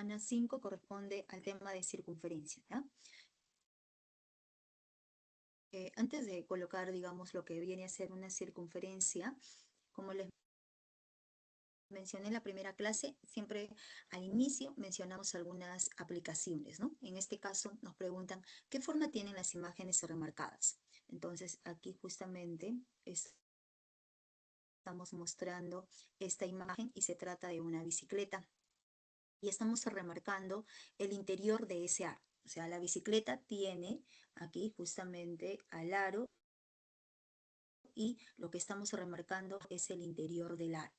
semana 5 corresponde al tema de circunferencia, ¿ya? Antes de colocar, digamos, lo que viene a ser una circunferencia, como les mencioné en la primera clase, siempre al inicio mencionamos algunas aplicaciones, ¿no? En este caso nos preguntan, ¿qué forma tienen las imágenes remarcadas? Entonces, aquí justamente estamos mostrando esta imagen y se trata de una bicicleta. Y estamos remarcando el interior de ese aro. O sea, la bicicleta tiene aquí justamente al aro y lo que estamos remarcando es el interior del aro.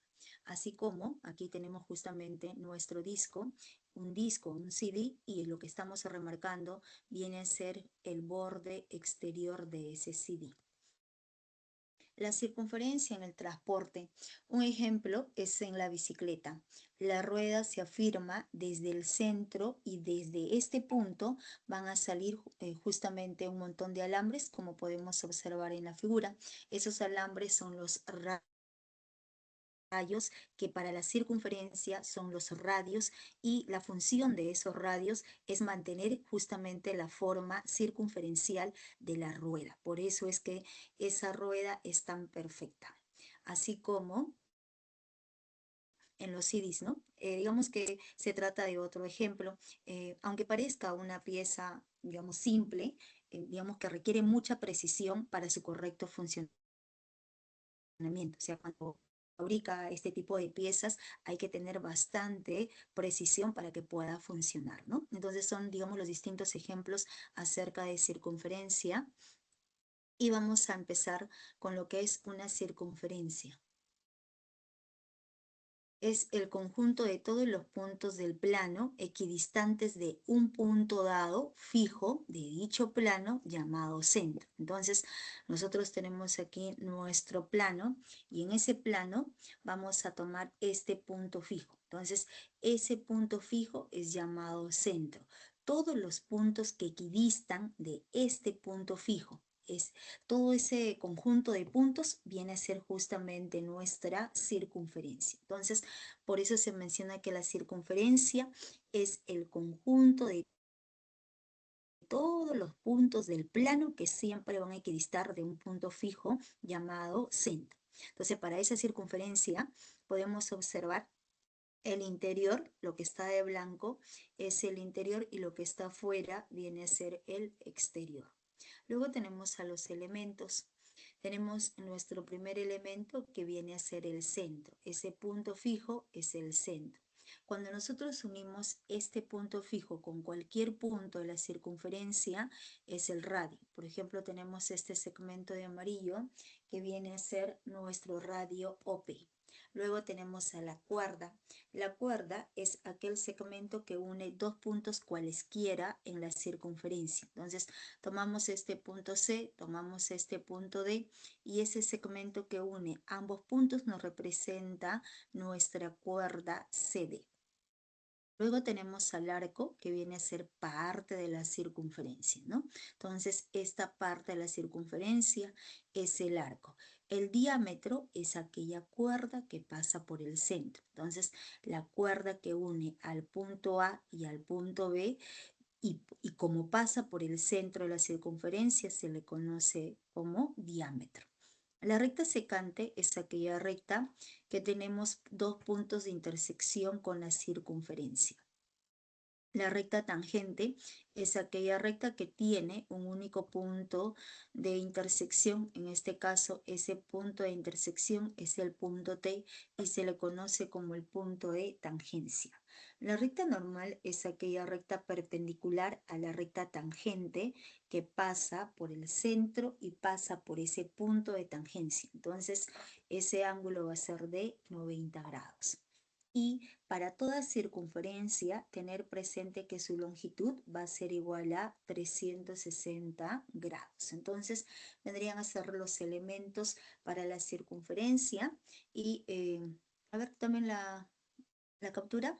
Así como aquí tenemos justamente nuestro disco, un CD, y lo que estamos remarcando viene a ser el borde exterior de ese CD. La circunferencia en el transporte. Un ejemplo es en la bicicleta. La rueda se afirma desde el centro y desde este punto van a salir justamente un montón de alambres, como podemos observar en la figura. Esos alambres son los rayos, que para la circunferencia son los radios, y la función de esos radios es mantener justamente la forma circunferencial de la rueda. Por eso es que esa rueda es tan perfecta. Así como en los CDs, ¿no? Digamos que se trata de otro ejemplo, aunque parezca una pieza, digamos, simple, digamos que requiere mucha precisión para su correcto funcionamiento. O sea, cuando fabrica este tipo de piezas hay que tener bastante precisión para que pueda funcionar, ¿no? Entonces son, digamos, los distintos ejemplos acerca de circunferencia y vamos a empezar con lo que es una circunferencia. Es el conjunto de todos los puntos del plano equidistantes de un punto dado fijo de dicho plano llamado centro. Entonces, nosotros tenemos aquí nuestro plano y en ese plano vamos a tomar este punto fijo. Entonces, ese punto fijo es llamado centro. Todos los puntos que equidistan de este punto fijo, todo ese conjunto de puntos viene a ser justamente nuestra circunferencia. Entonces, por eso se menciona que la circunferencia es el conjunto de todos los puntos del plano que siempre van a equidistar de un punto fijo llamado centro. Entonces, para esa circunferencia podemos observar el interior, lo que está de blanco es el interior y lo que está afuera viene a ser el exterior. Luego tenemos a los elementos. Tenemos nuestro primer elemento que viene a ser el centro. Ese punto fijo es el centro. Cuando nosotros unimos este punto fijo con cualquier punto de la circunferencia, es el radio. Por ejemplo, tenemos este segmento de amarillo que viene a ser nuestro radio OP. Luego tenemos a la cuerda. La cuerda es aquel segmento que une dos puntos cualesquiera en la circunferencia. Entonces, tomamos este punto C, tomamos este punto D y ese segmento que une ambos puntos nos representa nuestra cuerda CD. Luego tenemos al arco, que viene a ser parte de la circunferencia, ¿no? Entonces, esta parte de la circunferencia es el arco. El diámetro es aquella cuerda que pasa por el centro. Entonces, la cuerda que une al punto A y al punto B, y como pasa por el centro de la circunferencia, se le conoce como diámetro. La recta secante es aquella recta que tenemos dos puntos de intersección con la circunferencia. La recta tangente es aquella recta que tiene un único punto de intersección. En este caso, ese punto de intersección es el punto T y se le conoce como el punto de tangencia. La recta normal es aquella recta perpendicular a la recta tangente que pasa por el centro y pasa por ese punto de tangencia. Entonces, ese ángulo va a ser de 90 grados. Y para toda circunferencia, tener presente que su longitud va a ser igual a 360 grados. Entonces, vendrían a ser los elementos para la circunferencia. Y, a ver, también la captura.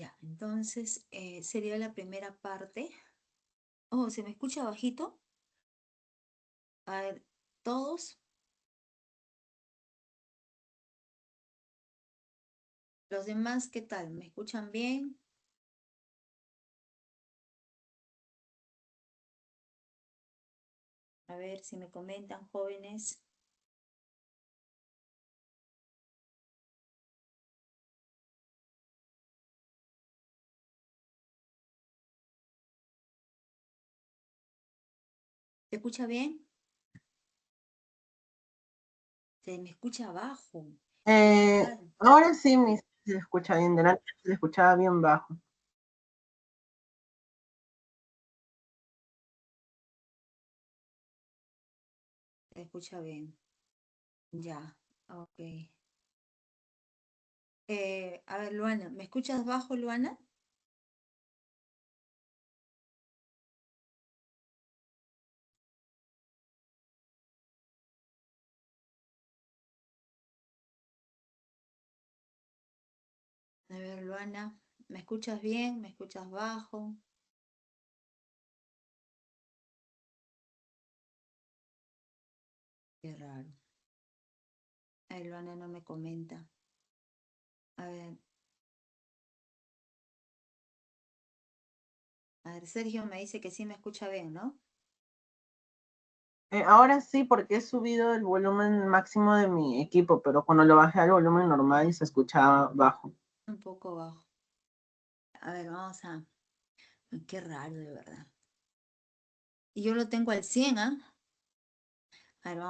Ya, entonces sería la primera parte. Oh, ¿se me escucha bajito? A ver, todos. Los demás, ¿qué tal? ¿Me escuchan bien? A ver si me comentan, jóvenes. ¿Se escucha bien? Se me escucha bajo. Claro, Ahora sí se escucha bien, delante se escuchaba bien bajo. se escucha bien. Ya, ok. A ver, Luana, ¿me escuchas bajo, Luana? A ver, Luana, ¿me escuchas bien? ¿Me escuchas bajo? Qué raro. Ay, Luana no me comenta. A ver, Sergio me dice que sí me escucha bien, ¿no? Ahora sí, porque he subido el volumen máximo de mi equipo, pero cuando lo bajé al volumen normal se escuchaba bajo. Un poco bajo. A ver, vamos a... Ay, qué raro, de verdad. Y yo lo tengo al 100, ¿ah? A ver,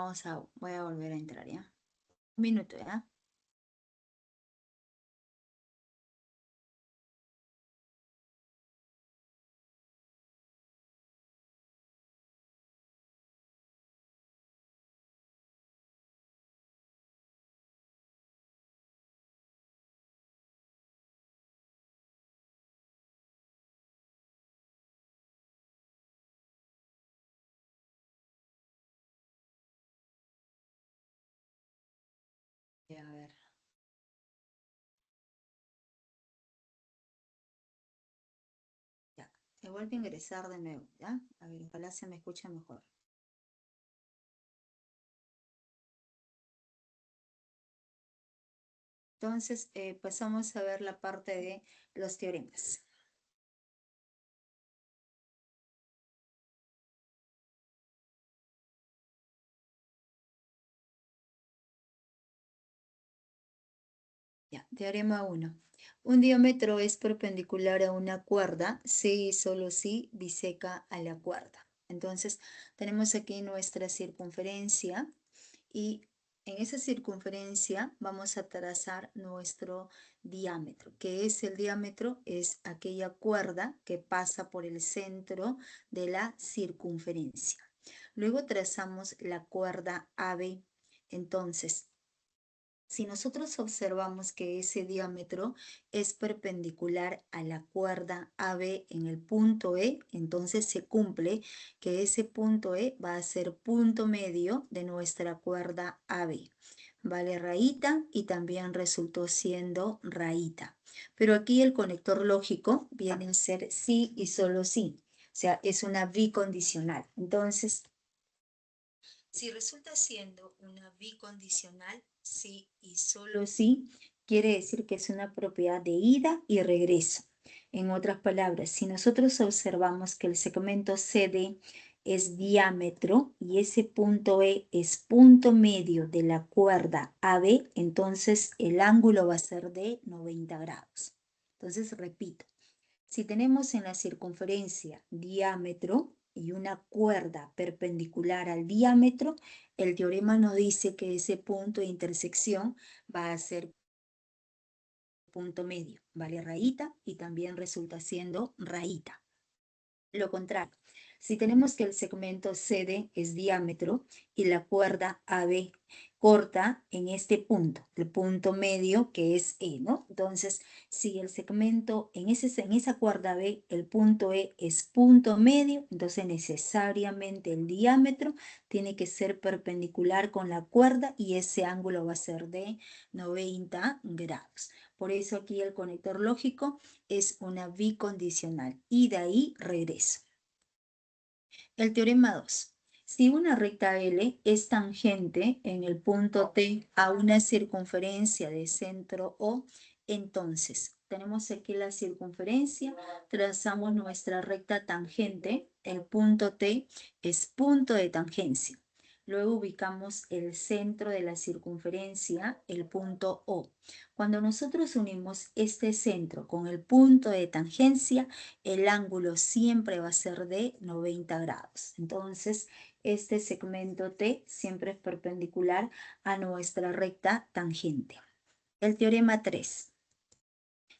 voy a volver a entrar, ¿ya? Un minuto, ¿ya? Ya, a ver. Ya. He vuelto a ingresar de nuevo, ¿ya? A ver, ojalá se me escuche mejor. Entonces, pasamos a ver la parte de los teoremas. Ya, teorema 1. Un diámetro es perpendicular a una cuerda si y solo si biseca a la cuerda. Entonces, tenemos aquí nuestra circunferencia y en esa circunferencia vamos a trazar nuestro diámetro. ¿Qué es el diámetro? Es aquella cuerda que pasa por el centro de la circunferencia. Luego trazamos la cuerda AB. Entonces, si nosotros observamos que ese diámetro es perpendicular a la cuerda AB en el punto E, entonces se cumple que ese punto E va a ser punto medio de nuestra cuerda AB. Vale rayita y también resultó siendo rayita. Pero aquí el conector lógico viene a ser sí y solo sí. O sea, es una bicondicional. Entonces, si resulta siendo una bicondicional, sí y solo sí, quiere decir que es una propiedad de ida y regreso. En otras palabras, si nosotros observamos que el segmento CD es diámetro y ese punto E es punto medio de la cuerda AB, entonces el ángulo va a ser de 90 grados. Entonces, repito, si tenemos en la circunferencia diámetro y una cuerda perpendicular al diámetro, el teorema nos dice que ese punto de intersección va a ser punto medio, vale rayita y también resulta siendo rayita. Lo contrario, Si tenemos que el segmento CD es diámetro y la cuerda AB corta en este punto, el punto medio que es E, ¿no? Entonces, si el segmento en esa cuerda B, el punto E es punto medio, entonces necesariamente el diámetro tiene que ser perpendicular con la cuerda y ese ángulo va a ser de 90 grados. Por eso aquí el conector lógico es una bicondicional y de ahí regreso. El teorema 2. Si una recta L es tangente en el punto T a una circunferencia de centro O, entonces tenemos aquí la circunferencia, trazamos nuestra recta tangente, el punto T es punto de tangencia. Luego ubicamos el centro de la circunferencia, el punto O. Cuando nosotros unimos este centro con el punto de tangencia, el ángulo siempre va a ser de 90 grados. Entonces, este segmento T siempre es perpendicular a nuestra recta tangente. El teorema 3.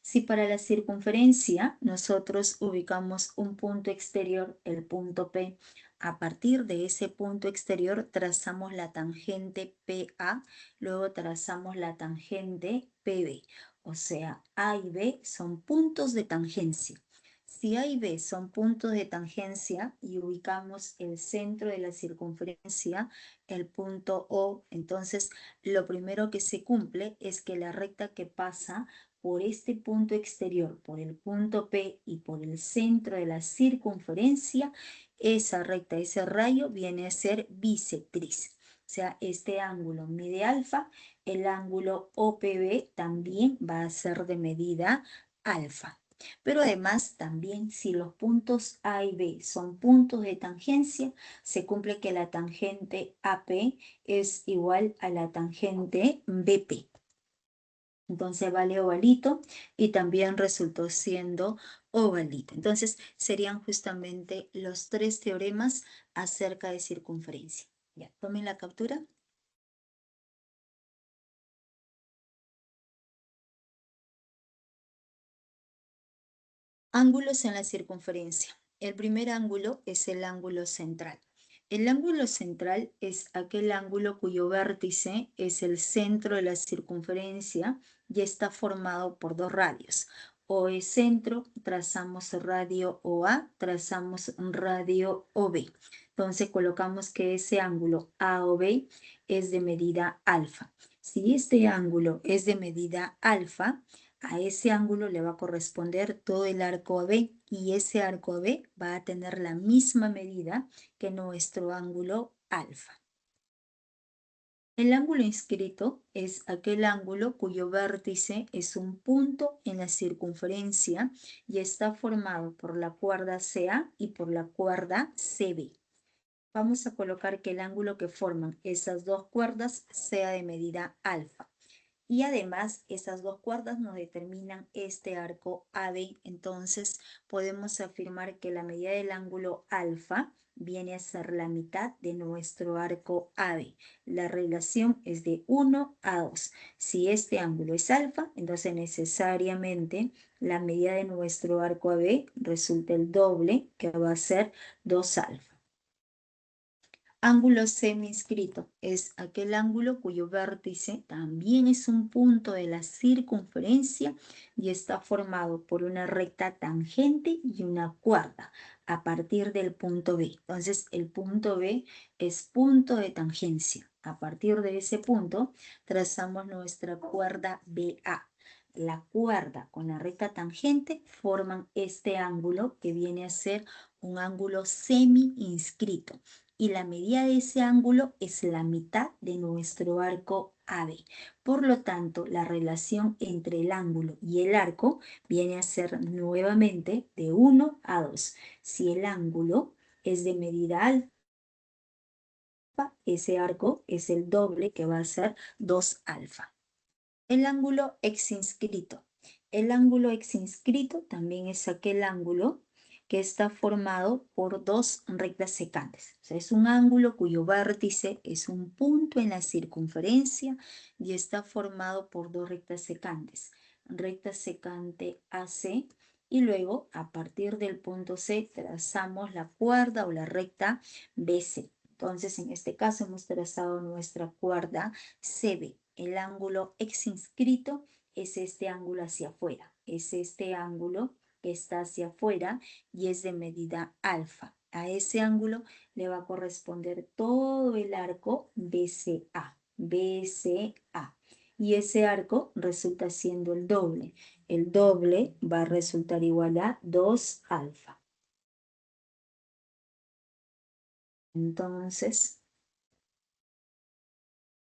Si para la circunferencia nosotros ubicamos un punto exterior, el punto P, a partir de ese punto exterior trazamos la tangente PA, luego trazamos la tangente PB. O sea, A y B son puntos de tangencia. Si A y B son puntos de tangencia y ubicamos el centro de la circunferencia, el punto O, entonces lo primero que se cumple es que la recta que pasa por este punto exterior, por el punto P y por el centro de la circunferencia, esa recta, ese rayo viene a ser bisectriz. O sea, este ángulo mide alfa, el ángulo OPB también va a ser de medida alfa. Pero además también si los puntos A y B son puntos de tangencia, se cumple que la tangente AP es igual a la tangente BP. Entonces vale ovalito y también resultó siendo ovalito. Entonces serían justamente los 3 teoremas acerca de circunferencia. Ya, tomen la captura. Ángulos en la circunferencia. El primer ángulo es el ángulo central. El ángulo central es aquel ángulo cuyo vértice es el centro de la circunferencia y está formado por dos radios. O es centro, trazamos radio OA, trazamos radio OB. Entonces colocamos que ese ángulo AOB es de medida alfa. Si este ángulo es de medida alfa, a ese ángulo le va a corresponder todo el arco AB y ese arco AB va a tener la misma medida que nuestro ángulo alfa. El ángulo inscrito es aquel ángulo cuyo vértice es un punto en la circunferencia y está formado por la cuerda CA y por la cuerda CB. Vamos a colocar que el ángulo que forman esas dos cuerdas sea de medida alfa. Y además, esas dos cuerdas nos determinan este arco AB. Entonces, podemos afirmar que la medida del ángulo alfa viene a ser la mitad de nuestro arco AB. La relación es de 1 a 2. Si este ángulo es alfa, entonces necesariamente la medida de nuestro arco AB resulta el doble, que va a ser 2 alfa. Ángulo semi-inscrito es aquel ángulo cuyo vértice también es un punto de la circunferencia y está formado por una recta tangente y una cuerda a partir del punto B. Entonces, el punto B es punto de tangencia. A partir de ese punto, trazamos nuestra cuerda BA. La cuerda con la recta tangente forman este ángulo que viene a ser un ángulo semi-inscrito. Y la medida de ese ángulo es la mitad de nuestro arco AB. Por lo tanto, la relación entre el ángulo y el arco viene a ser nuevamente de 1 a 2. Si el ángulo es de medida alfa, ese arco es el doble, que va a ser 2 alfa. El ángulo exinscrito. El ángulo exinscrito también es aquel ángulo que está formado por dos rectas secantes. O sea, es un ángulo cuyo vértice es un punto en la circunferencia y está formado por dos rectas secantes. Recta secante AC y luego a partir del punto C trazamos la cuerda o la recta BC. Entonces, en este caso hemos trazado nuestra cuerda CB. El ángulo ex inscrito es este ángulo hacia afuera, es este ángulo que está hacia afuera y es de medida alfa. A ese ángulo le va a corresponder todo el arco BCA, BCA. Y ese arco resulta siendo el doble. El doble va a resultar igual a 2 alfa. Entonces,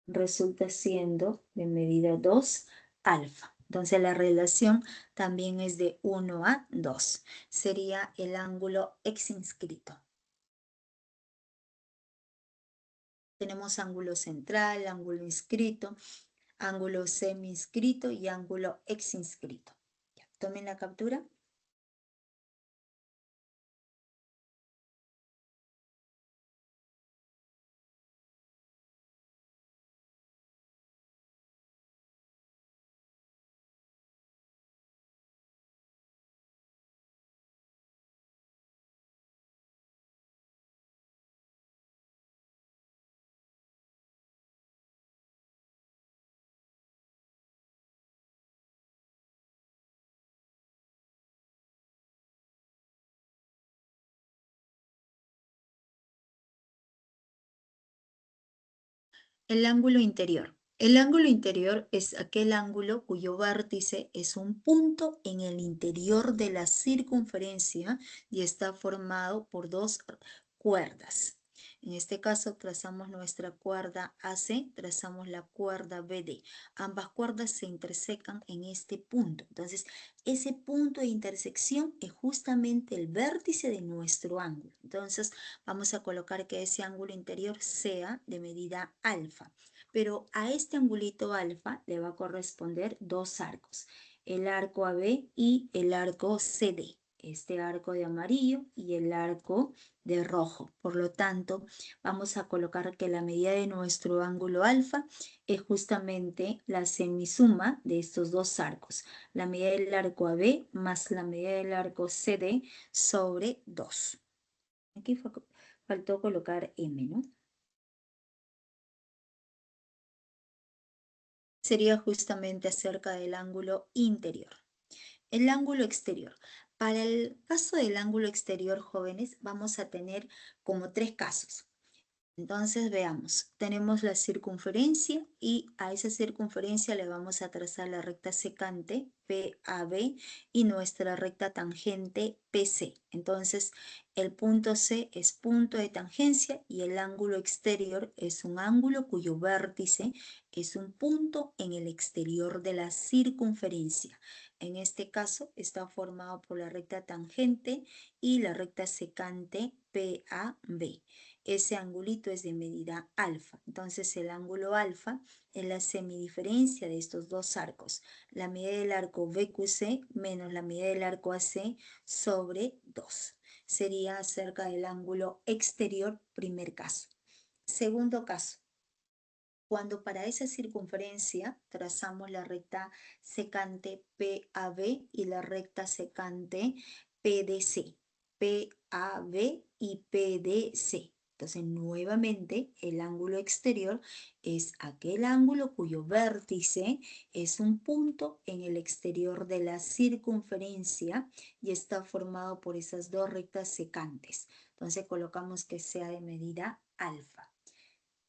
resulta siendo de medida 2 alfa. Entonces, la relación también es de 1 a 2. Sería el ángulo ex inscrito. Tenemos ángulo central, ángulo inscrito, ángulo semi inscrito y ángulo ex inscrito. Tomen la captura. El ángulo interior. El ángulo interior es aquel ángulo cuyo vértice es un punto en el interior de la circunferencia y está formado por dos cuerdas. En este caso trazamos nuestra cuerda AC, trazamos la cuerda BD. Ambas cuerdas se intersecan en este punto. Entonces, ese punto de intersección es justamente el vértice de nuestro ángulo. Entonces, vamos a colocar que ese ángulo interior sea de medida alfa. Pero a este angulito alfa le va a corresponder dos arcos, el arco AB y el arco CD. Este arco de amarillo y el arco de rojo. Por lo tanto, vamos a colocar que la medida de nuestro ángulo alfa es justamente la semisuma de estos dos arcos. La medida del arco AB más la medida del arco CD sobre 2. Aquí faltó colocar M, ¿no? Sería justamente acerca del ángulo interior. El ángulo exterior. Para el caso del ángulo exterior, jóvenes, vamos a tener como tres casos. Entonces veamos, tenemos la circunferencia y a esa circunferencia le vamos a trazar la recta secante PAB y nuestra recta tangente PC. Entonces el punto C es punto de tangencia y el ángulo exterior es un ángulo cuyo vértice es un punto en el exterior de la circunferencia. En este caso está formado por la recta tangente y la recta secante PAB. Ese angulito es de medida alfa. Entonces el ángulo alfa es la semidiferencia de estos dos arcos. La medida del arco BQC menos la medida del arco AC sobre 2. Sería acerca del ángulo exterior, primer caso. Segundo caso. Cuando para esa circunferencia trazamos la recta secante PAB y la recta secante PDC. PAB y PDC. Entonces, nuevamente, el ángulo exterior es aquel ángulo cuyo vértice es un punto en el exterior de la circunferencia y está formado por esas dos rectas secantes. Entonces, colocamos que sea de medida alfa.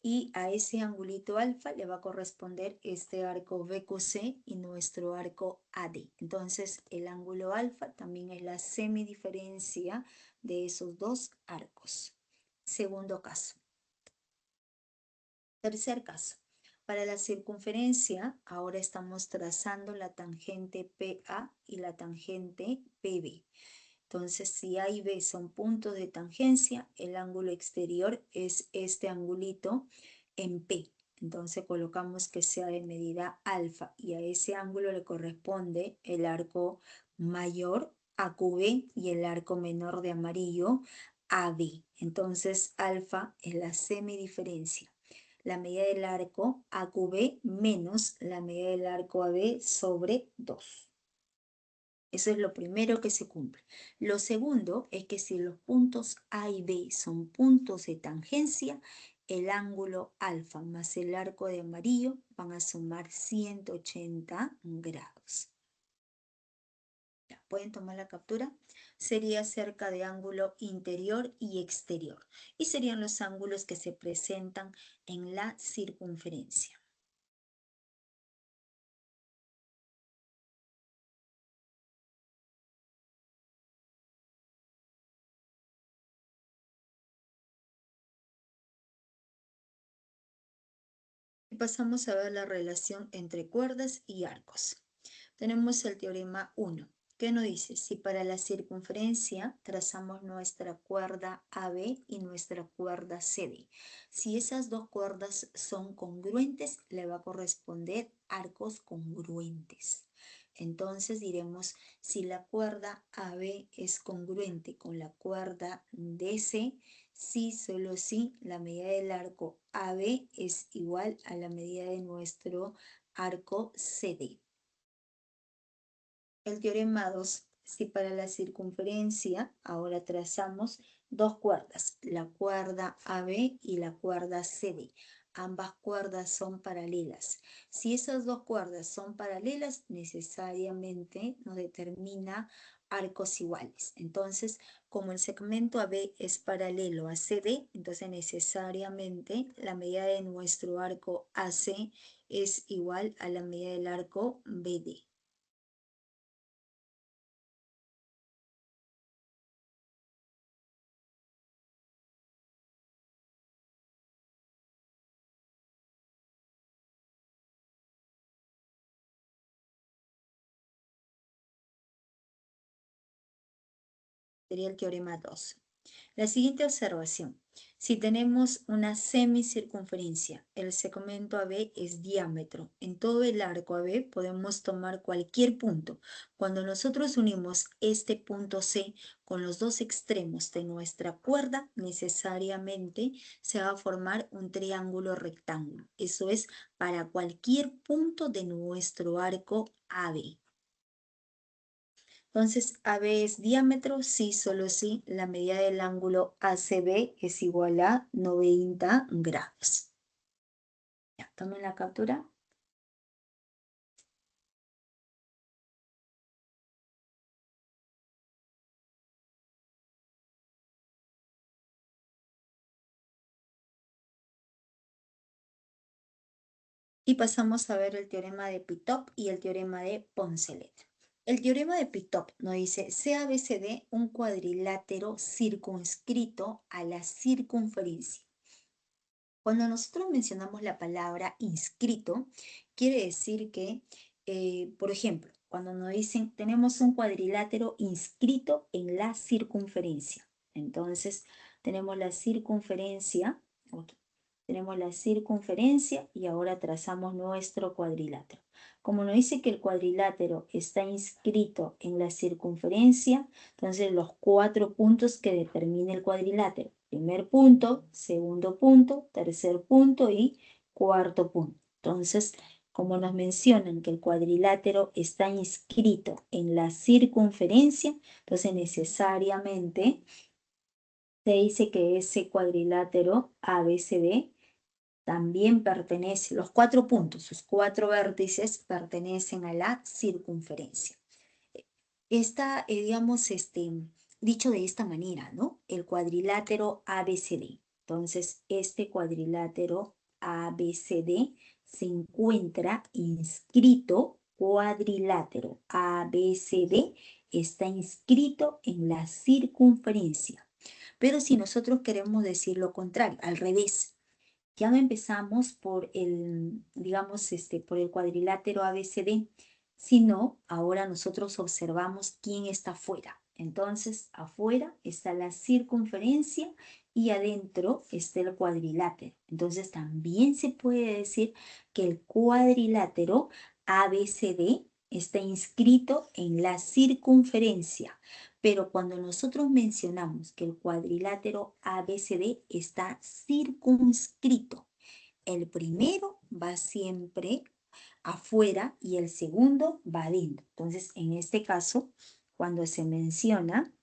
Y a ese angulito alfa le va a corresponder este arco BQC y nuestro arco AD. Entonces, el ángulo alfa también es la semidiferencia de esos dos arcos. Segundo caso. Tercer caso. Para la circunferencia, ahora estamos trazando la tangente PA y la tangente PB. Entonces, si A y B son puntos de tangencia, el ángulo exterior es este angulito en P. Entonces, colocamos que sea de medida alfa y a ese ángulo le corresponde el arco mayor AQB y el arco menor de amarillo AB. Entonces, alfa es la semidiferencia. La medida del arco AQB menos la medida del arco AB sobre 2. Eso es lo primero que se cumple. Lo segundo es que si los puntos A y B son puntos de tangencia, el ángulo alfa más el arco de amarillo van a sumar 180 grados. Ya, ¿pueden tomar la captura? Sería acerca de ángulo interior y exterior. Y serían los ángulos que se presentan en la circunferencia. Y pasamos a ver la relación entre cuerdas y arcos. Tenemos el teorema 1, que nos dice, si para la circunferencia trazamos nuestra cuerda AB y nuestra cuerda CD, si esas dos cuerdas son congruentes, le va a corresponder arcos congruentes. Entonces diremos, si la cuerda AB es congruente con la cuerda DC, sí, solo si la medida del arco AB es igual a la medida de nuestro arco CD. El teorema 2, si para la circunferencia ahora trazamos dos cuerdas, la cuerda AB y la cuerda CD. Ambas cuerdas son paralelas. Si esas dos cuerdas son paralelas, necesariamente nos determina arcos iguales. Entonces, como el segmento AB es paralelo a CD, entonces necesariamente la medida de nuestro arco AC es igual a la medida del arco BD. Sería el teorema 2. La siguiente observación. Si tenemos una semicircunferencia, el segmento AB es diámetro. En todo el arco AB podemos tomar cualquier punto. Cuando nosotros unimos este punto C con los dos extremos de nuestra cuerda, necesariamente se va a formar un triángulo rectángulo. Eso es para cualquier punto de nuestro arco AB. Entonces, AB es diámetro, sí, solo sí, la medida del ángulo ACB es igual a 90 grados. Ya, tomen la captura. Y pasamos a ver el teorema de Pitop y el teorema de Poncelet. El teorema de Pitop nos dice, CABCD un cuadrilátero circunscrito a la circunferencia. Cuando nosotros mencionamos la palabra inscrito, quiere decir que, por ejemplo, cuando nos dicen tenemos un cuadrilátero inscrito en la circunferencia. Entonces, tenemos la circunferencia, ok, tenemos la circunferencia y ahora trazamos nuestro cuadrilátero. Como nos dice que el cuadrilátero está inscrito en la circunferencia, entonces los 4 puntos que determina el cuadrilátero. Primer punto, segundo punto, tercer punto y cuarto punto. Entonces, como nos mencionan que el cuadrilátero está inscrito en la circunferencia, entonces necesariamente se dice que ese cuadrilátero ABCD también pertenece, los 4 puntos, sus 4 vértices pertenecen a la circunferencia. Está, digamos, dicho de esta manera, ¿no? El cuadrilátero ABCD. Entonces, este cuadrilátero ABCD se encuentra inscrito, cuadrilátero ABCD está inscrito en la circunferencia. Pero si nosotros queremos decir lo contrario, al revés, ya no empezamos por el, digamos, por el cuadrilátero ABCD, sino ahora nosotros observamos quién está afuera. Entonces, afuera está la circunferencia y adentro está el cuadrilátero. Entonces, también se puede decir que el cuadrilátero ABCD está inscrito en la circunferencia. Pero cuando nosotros mencionamos que el cuadrilátero ABCD está circunscrito, el primero va siempre, afuera y el segundo va adentro. Entonces, en este caso, cuando se menciona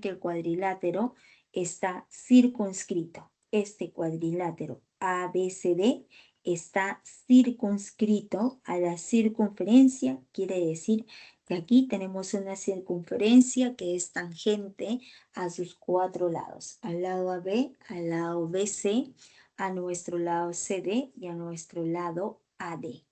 que el cuadrilátero está circunscrito, este cuadrilátero ABCD está circunscrito a la circunferencia, quiere decir que aquí tenemos una circunferencia que es tangente a sus cuatro lados, al lado AB, al lado BC, a nuestro lado CD y a nuestro lado AD.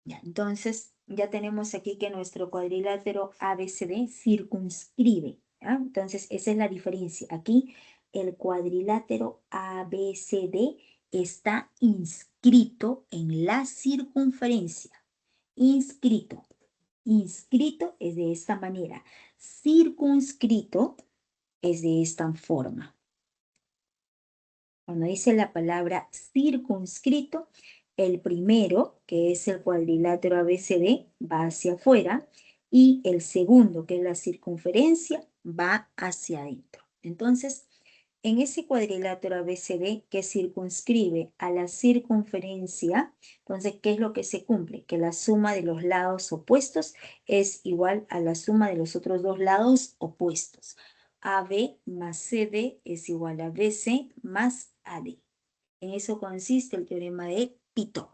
Ya, entonces, ya tenemos aquí que nuestro cuadrilátero ABCD circunscribe. ¿Ya? Entonces, esa es la diferencia. Aquí el cuadrilátero ABCD está inscrito en la circunferencia. Inscrito. Inscrito es de esta manera. Circunscrito es de esta forma. Cuando dice la palabra circunscrito, el primero, que es el cuadrilátero ABCD, va hacia afuera y el segundo, que es la circunferencia, va hacia adentro. Entonces, en ese cuadrilátero ABCD que circunscribe a la circunferencia, entonces, ¿qué es lo que se cumple? Que la suma de los lados opuestos es igual a la suma de los otros dos lados opuestos. AB más CD es igual a BC más AD. En eso consiste el teorema de Pitot.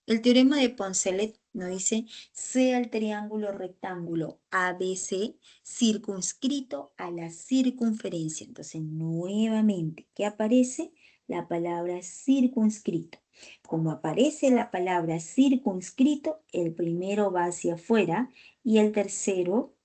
El teorema de Poncelet nos dice, sea el triángulo rectángulo ABC circunscrito a la circunferencia. Entonces, nuevamente, ¿qué aparece? La palabra circunscrito. Como aparece la palabra circunscrito, el primero va hacia afuera y el tercero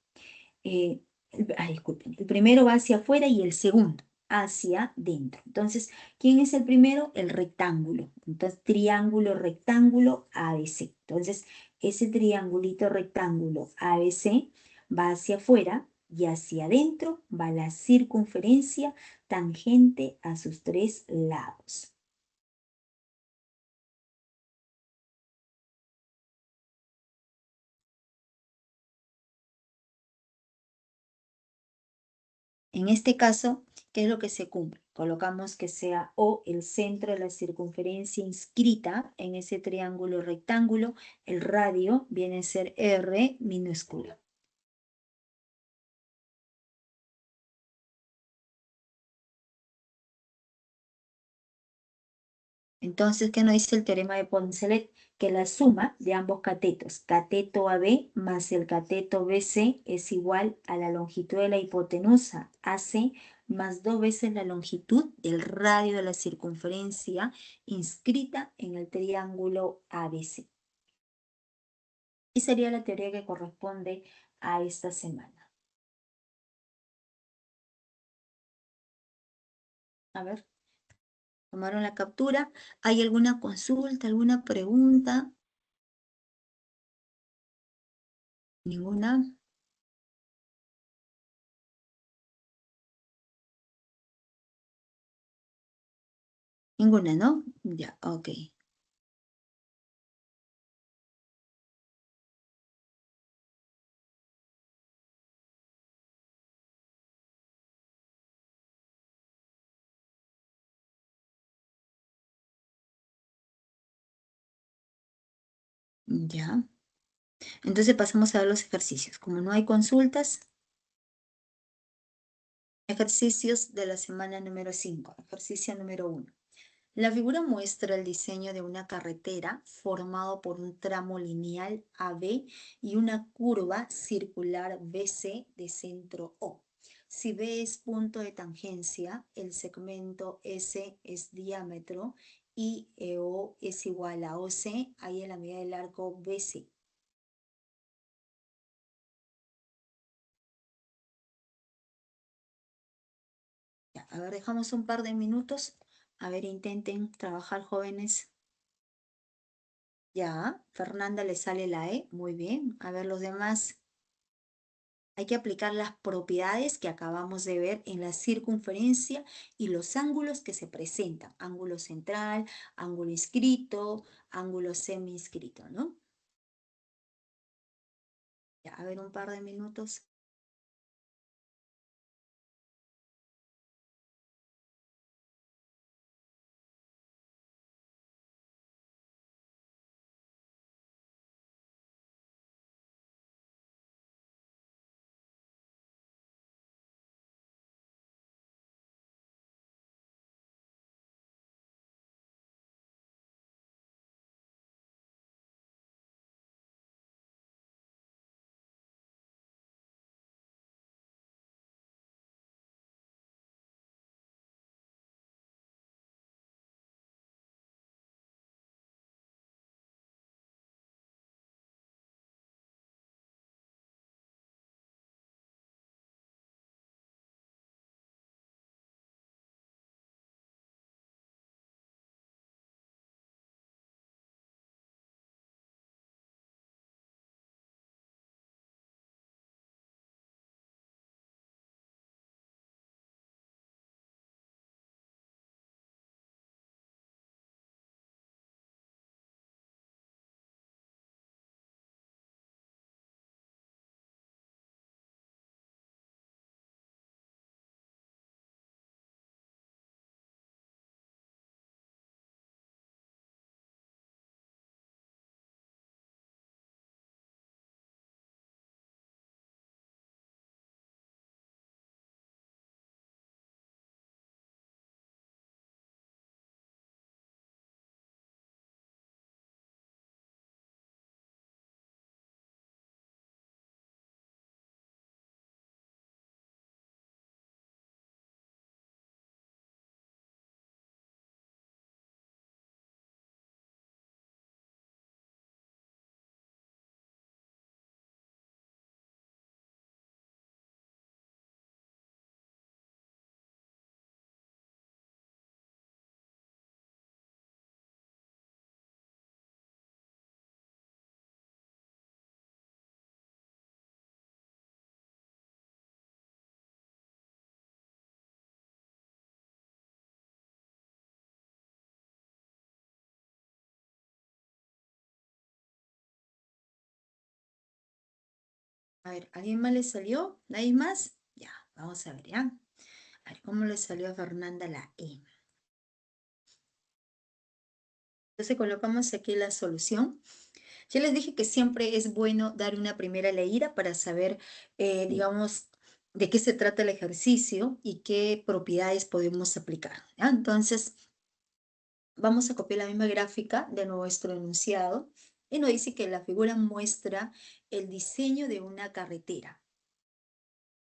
disculpen, el primero va hacia afuera y el segundo hacia dentro. Entonces, ¿quién es el primero? El rectángulo. Entonces, triángulo, rectángulo, ABC. Entonces, ese triangulito rectángulo ABC va hacia afuera y hacia adentro va la circunferencia tangente a sus tres lados. En este caso, ¿qué es lo que se cumple? Colocamos que sea O el centro de la circunferencia inscrita en ese triángulo rectángulo, el radio viene a ser R minúscula. Entonces, ¿qué nos dice el teorema de Poncelet? Que la suma de ambos catetos, cateto AB más el cateto BC, es igual a la longitud de la hipotenusa AC más 2 veces la longitud del radio de la circunferencia inscrita en el triángulo ABC. Y sería la teoría que corresponde a esta semana. A ver, tomaron la captura. ¿Hay alguna consulta, alguna pregunta? ¿Ninguna? Ninguna, ¿no? Ya, ok. Ya. Entonces pasamos a ver los ejercicios. Como no hay consultas, ejercicios de la semana número 5. Ejercicio número 1. La figura muestra el diseño de una carretera formado por un tramo lineal AB y una curva circular BC de centro O. Si B es punto de tangencia, el segmento S es diámetro y EO es igual a OC, ahí en la medida del arco BC. Ya, a ver, dejamos un par de minutos. A ver, intenten trabajar, jóvenes. Ya, Fernanda le sale la E. Muy bien. A ver, los demás. Hay que aplicar las propiedades que acabamos de ver en la circunferencia y los ángulos que se presentan. Ángulo central, ángulo inscrito, ángulo semi-inscrito, ¿no? Ya, a ver, un par de minutos. A ver, ¿alguien más le salió? ¿Nadie más? Ya, vamos a ver, ¿ya? A ver, ¿cómo le salió a Fernanda la E? Entonces colocamos aquí la solución. Ya les dije que siempre es bueno dar una primera leída para saber, digamos, de qué se trata el ejercicio y qué propiedades podemos aplicar, ¿ya? Entonces, vamos a copiar la misma gráfica de nuestro enunciado y nos dice que la figura muestra el diseño de una carretera.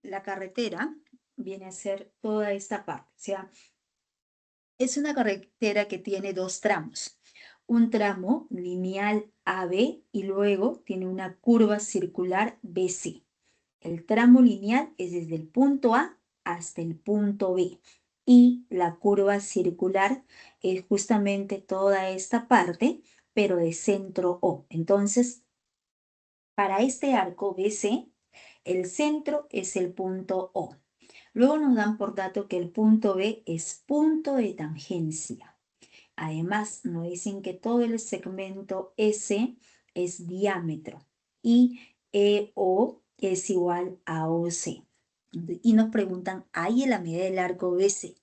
La carretera viene a ser toda esta parte, o sea, es una carretera que tiene dos tramos. Un tramo lineal AB y luego tiene una curva circular BC. El tramo lineal es desde el punto A hasta el punto B y la curva circular es justamente toda esta parte, pero de centro O. Entonces, para este arco BC, el centro es el punto O. Luego nos dan por dato que el punto B es punto de tangencia. Además, nos dicen que todo el segmento S es diámetro y EO es igual a OC. Y nos preguntan, ¿hay en la medida del arco BC?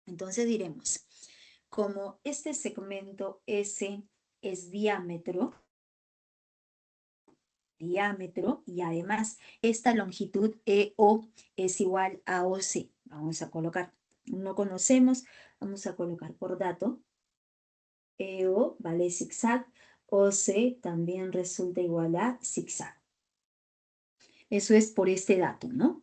Entonces diremos, como este segmento S es diámetro y además esta longitud EO es igual a OC. Vamos a colocar, no conocemos, vamos a colocar por dato. EO vale zigzag, OC también resulta igual a zigzag. Eso es por este dato, ¿no?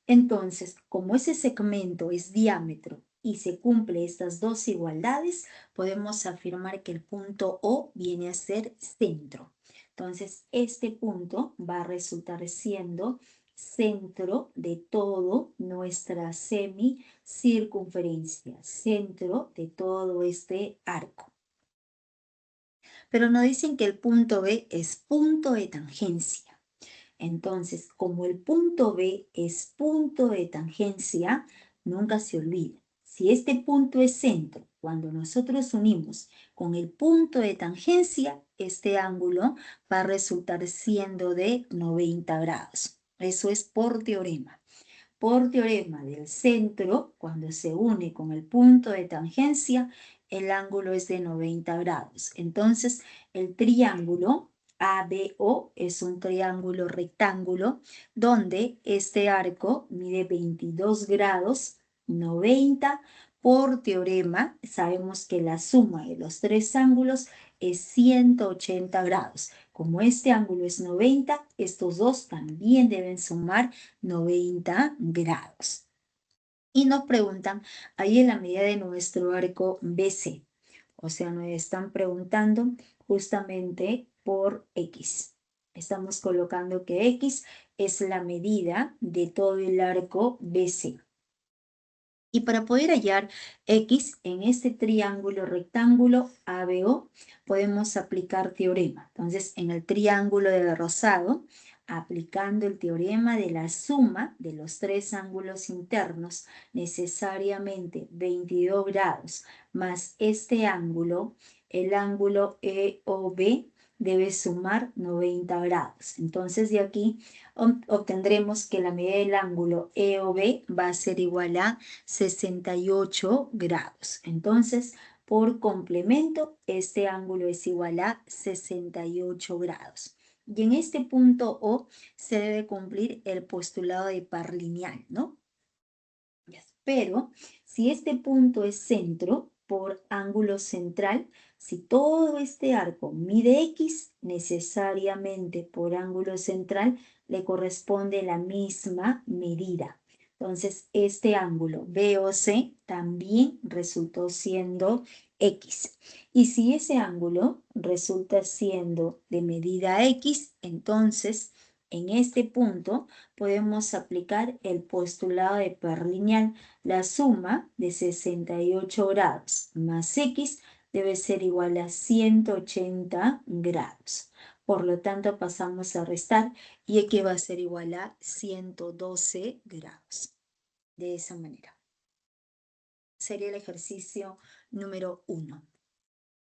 Entonces, como ese segmento es diámetro y se cumple estas dos igualdades, podemos afirmar que el punto O viene a ser centro. Entonces, este punto va a resultar siendo centro de todo nuestra semicircunferencia, centro de todo este arco. Pero nos dicen que el punto B es punto de tangencia. Entonces, como el punto B es punto de tangencia, nunca se olvide. Si este punto es centro, cuando nosotros unimos con el punto de tangencia, este ángulo va a resultar siendo de 90 grados. Eso es por teorema. Por teorema del centro, cuando se une con el punto de tangencia, el ángulo es de 90 grados. Entonces, el triángulo ABO es un triángulo rectángulo donde este arco mide 22 grados, 90. Por teorema, sabemos que la suma de los tres ángulos es 180 grados. Como este ángulo es 90, estos dos también deben sumar 90 grados. Y nos preguntan ahí en la medida de nuestro arco BC. O sea, nos están preguntando justamente por X. Estamos colocando que X es la medida de todo el arco BC. Y para poder hallar X en este triángulo rectángulo ABO, podemos aplicar teorema. Entonces, en el triángulo de rosado, aplicando el teorema de la suma de los tres ángulos internos, necesariamente 22 grados, más este ángulo, el ángulo EOB, debe sumar 90 grados. Entonces, de aquí obtendremos que la medida del ángulo EOB va a ser igual a 68 grados. Entonces, por complemento, este ángulo es igual a 68 grados. Y en este punto O se debe cumplir el postulado de par lineal, ¿no? Pero si este punto es centro, por ángulo central, si todo este arco mide X, necesariamente por ángulo central le corresponde la misma medida. Entonces, este ángulo BOC también resultó siendo X. Y si ese ángulo resulta siendo de medida X, entonces en este punto podemos aplicar el postulado de par lineal. La suma de 68 grados más X debe ser igual a 180 grados. Por lo tanto, pasamos a restar y X va a ser igual a 112 grados. De esa manera. Sería el ejercicio número 1.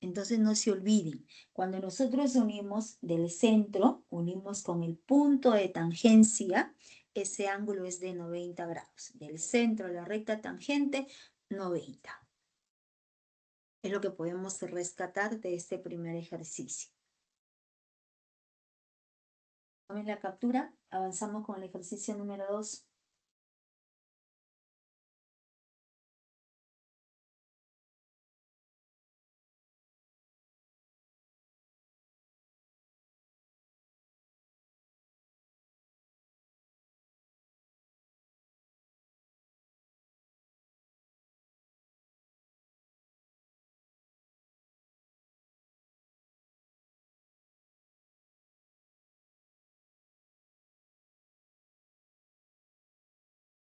Entonces no se olviden, cuando nosotros unimos del centro, unimos con el punto de tangencia, ese ángulo es de 90 grados. Del centro a la recta tangente, 90. Es lo que podemos rescatar de este primer ejercicio. Tomen la captura, avanzamos con el ejercicio número 2.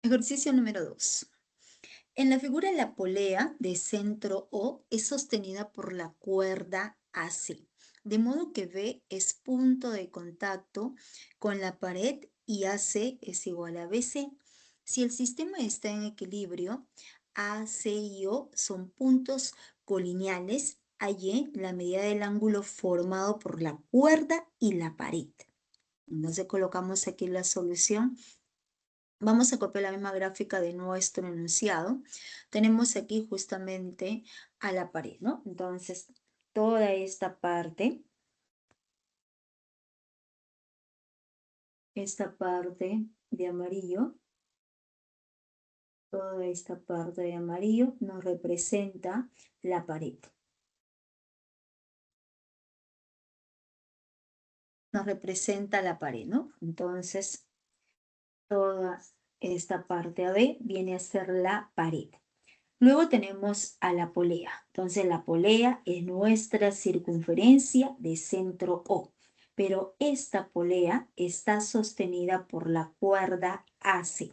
Ejercicio número 2. En la figura, la polea de centro O es sostenida por la cuerda AC, de modo que B es punto de contacto con la pared y AC es igual a BC. Si el sistema está en equilibrio, AC y O son puntos colineales, hallé la medida del ángulo formado por la cuerda y la pared. Entonces colocamos aquí la solución. Vamos a copiar la misma gráfica de nuestro enunciado. Tenemos aquí justamente a la pared, ¿no? Entonces, toda esta parte de amarillo, toda esta parte de amarillo nos representa la pared. Nos representa la pared, ¿no? Entonces, toda esta parte AB viene a ser la pared. Luego tenemos a la polea. Entonces la polea es nuestra circunferencia de centro O. Pero esta polea está sostenida por la cuerda AC.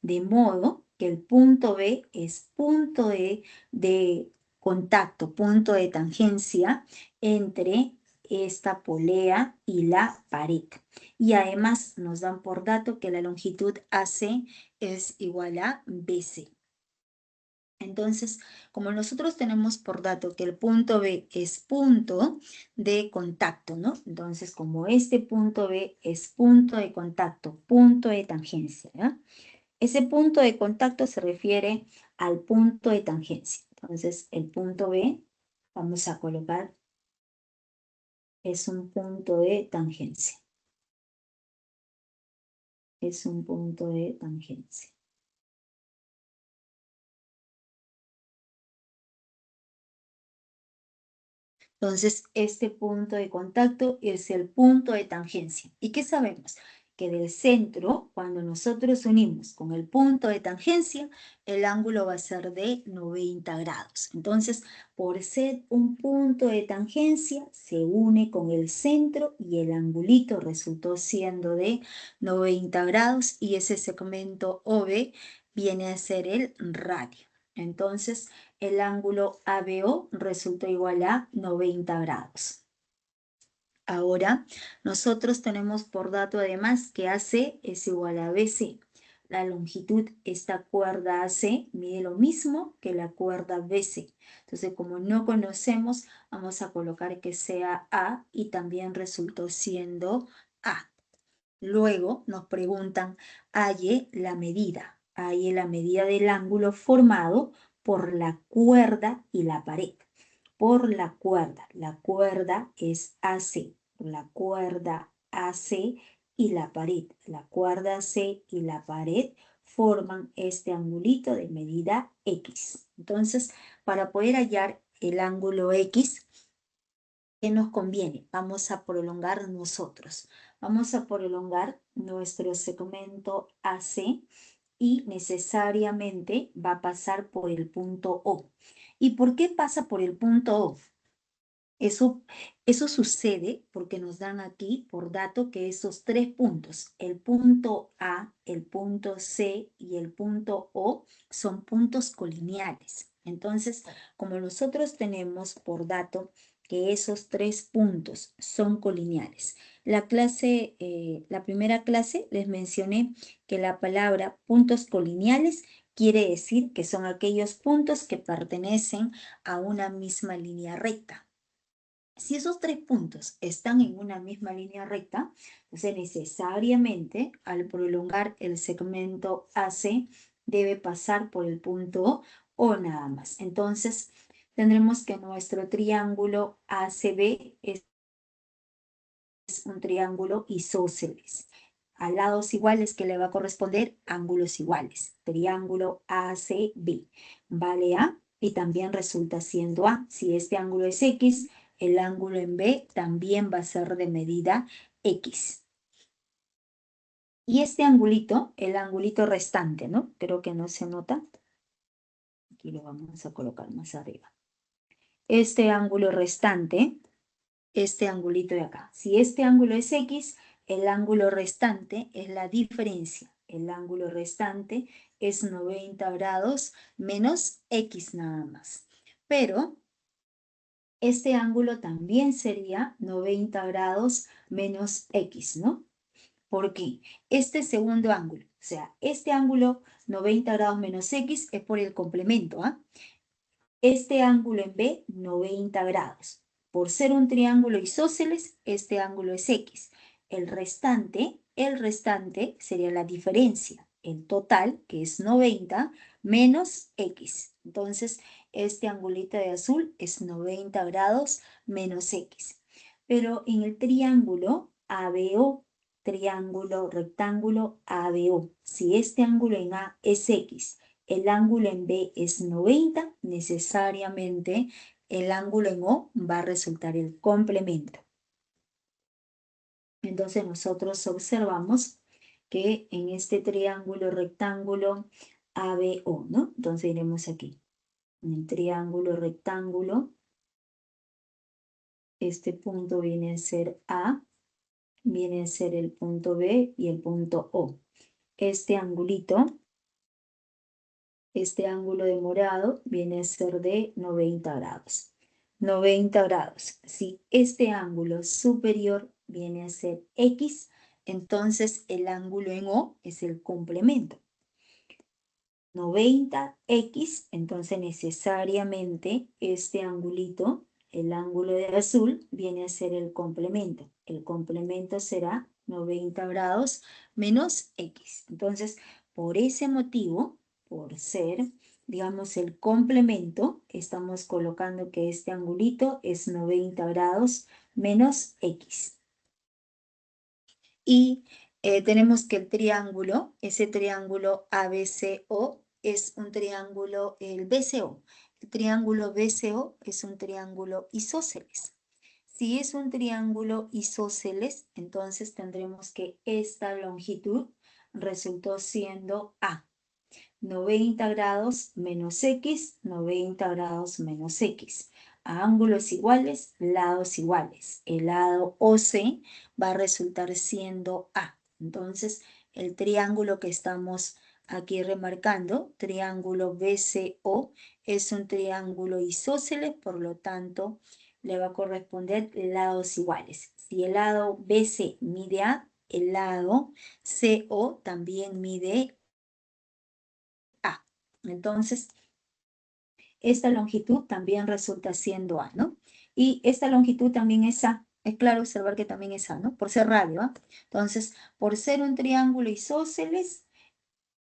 De modo que el punto B es punto de contacto, punto de tangencia entre esta polea y la pared. Y además nos dan por dato que la longitud AC es igual a BC. Entonces, como nosotros tenemos por dato que el punto B es punto de contacto, ¿no? Entonces, como este punto B es punto de contacto, punto de tangencia, ¿ya? Ese punto de contacto se refiere al punto de tangencia. Entonces, el punto B, vamos a colocar, es un punto de tangencia. Es un punto de tangencia. Entonces, este punto de contacto es el punto de tangencia. ¿Y qué sabemos? Que del centro, cuando nosotros unimos con el punto de tangencia, el ángulo va a ser de 90 grados. Entonces, por ser un punto de tangencia, se une con el centro y el angulito resultó siendo de 90 grados y ese segmento OB viene a ser el radio. Entonces, el ángulo ABO resultó igual a 90 grados. Ahora, nosotros tenemos por dato además que AC es igual a BC. La longitud, esta cuerda AC, mide lo mismo que la cuerda BC. Entonces, como no conocemos, vamos a colocar que sea A y también resultó siendo A. Luego nos preguntan, halle la medida. Halle la medida del ángulo formado por la cuerda y la pared. Por la cuerda es AC, la cuerda AC y la pared. La cuerda AC y la pared forman este angulito de medida X. Entonces, para poder hallar el ángulo X, ¿qué nos conviene? Vamos a prolongar nosotros. Vamos a prolongar nuestro segmento AC y necesariamente va a pasar por el punto O. ¿Y por qué pasa por el punto O? Eso sucede porque nos dan aquí por dato que esos tres puntos, el punto A, el punto C y el punto O, son puntos colineales. Entonces, como nosotros tenemos por dato que esos tres puntos son colineales, la primera clase les mencioné que la palabra puntos colineales quiere decir que son aquellos puntos que pertenecen a una misma línea recta. Si esos tres puntos están en una misma línea recta, entonces necesariamente al prolongar el segmento AC debe pasar por el punto O nada más. Entonces tendremos que nuestro triángulo ACB es un triángulo isósceles. A lados iguales que le va a corresponder ángulos iguales. Triángulo ACB. Vale A y también resulta siendo A. Si este ángulo es X, el ángulo en B también va a ser de medida X. Y este angulito, el angulito restante, ¿no? Creo que no se nota. Aquí lo vamos a colocar más arriba. Este ángulo restante, este angulito de acá. Si este ángulo es X, el ángulo restante es la diferencia. El ángulo restante es 90 grados menos X nada más. Pero este ángulo también sería 90 grados menos X, ¿no? ¿Por qué? Este segundo ángulo, o sea, este ángulo 90 grados menos X es por el complemento, ¿ah? Este ángulo en B, 90 grados. Por ser un triángulo isósceles, este ángulo es X. El restante sería la diferencia. El total, que es 90, menos X. Entonces, este angulito de azul es 90 grados menos X. Pero en el triángulo ABO, triángulo rectángulo ABO, si este ángulo en A es X, el ángulo en B es 90, necesariamente el ángulo en O va a resultar el complemento. Entonces nosotros observamos que en este triángulo rectángulo ABO, ¿no? Entonces iremos aquí. En el triángulo rectángulo, este punto viene a ser A, viene a ser el punto B y el punto O. Este angulito, este ángulo de morado viene a ser de 90 grados. 90 grados. Si este ángulo superior viene a ser X, entonces el ángulo en O es el complemento. 90X, entonces necesariamente este angulito, el ángulo de azul, viene a ser el complemento. El complemento será 90 grados menos X. Entonces, por ese motivo, por ser, digamos, el complemento, estamos colocando que este angulito es 90 grados menos X. Y tenemos que el triángulo, ese triángulo ABCO, es un triángulo, el BCO. El triángulo BCO es un triángulo isósceles. Si es un triángulo isósceles, entonces tendremos que esta longitud resultó siendo A. 90 grados menos X, 90 grados menos X. A ángulos iguales, lados iguales. El lado OC va a resultar siendo A. Entonces, el triángulo que estamos aquí remarcando, triángulo BCO, es un triángulo isósceles, por lo tanto, le va a corresponder lados iguales. Si el lado BC mide A, el lado CO también mide A. Entonces, esta longitud también resulta siendo A, ¿no? Y esta longitud también es A. Es claro observar que también es A, ¿no? Por ser radio, ¿ah? Entonces, por ser un triángulo isósceles,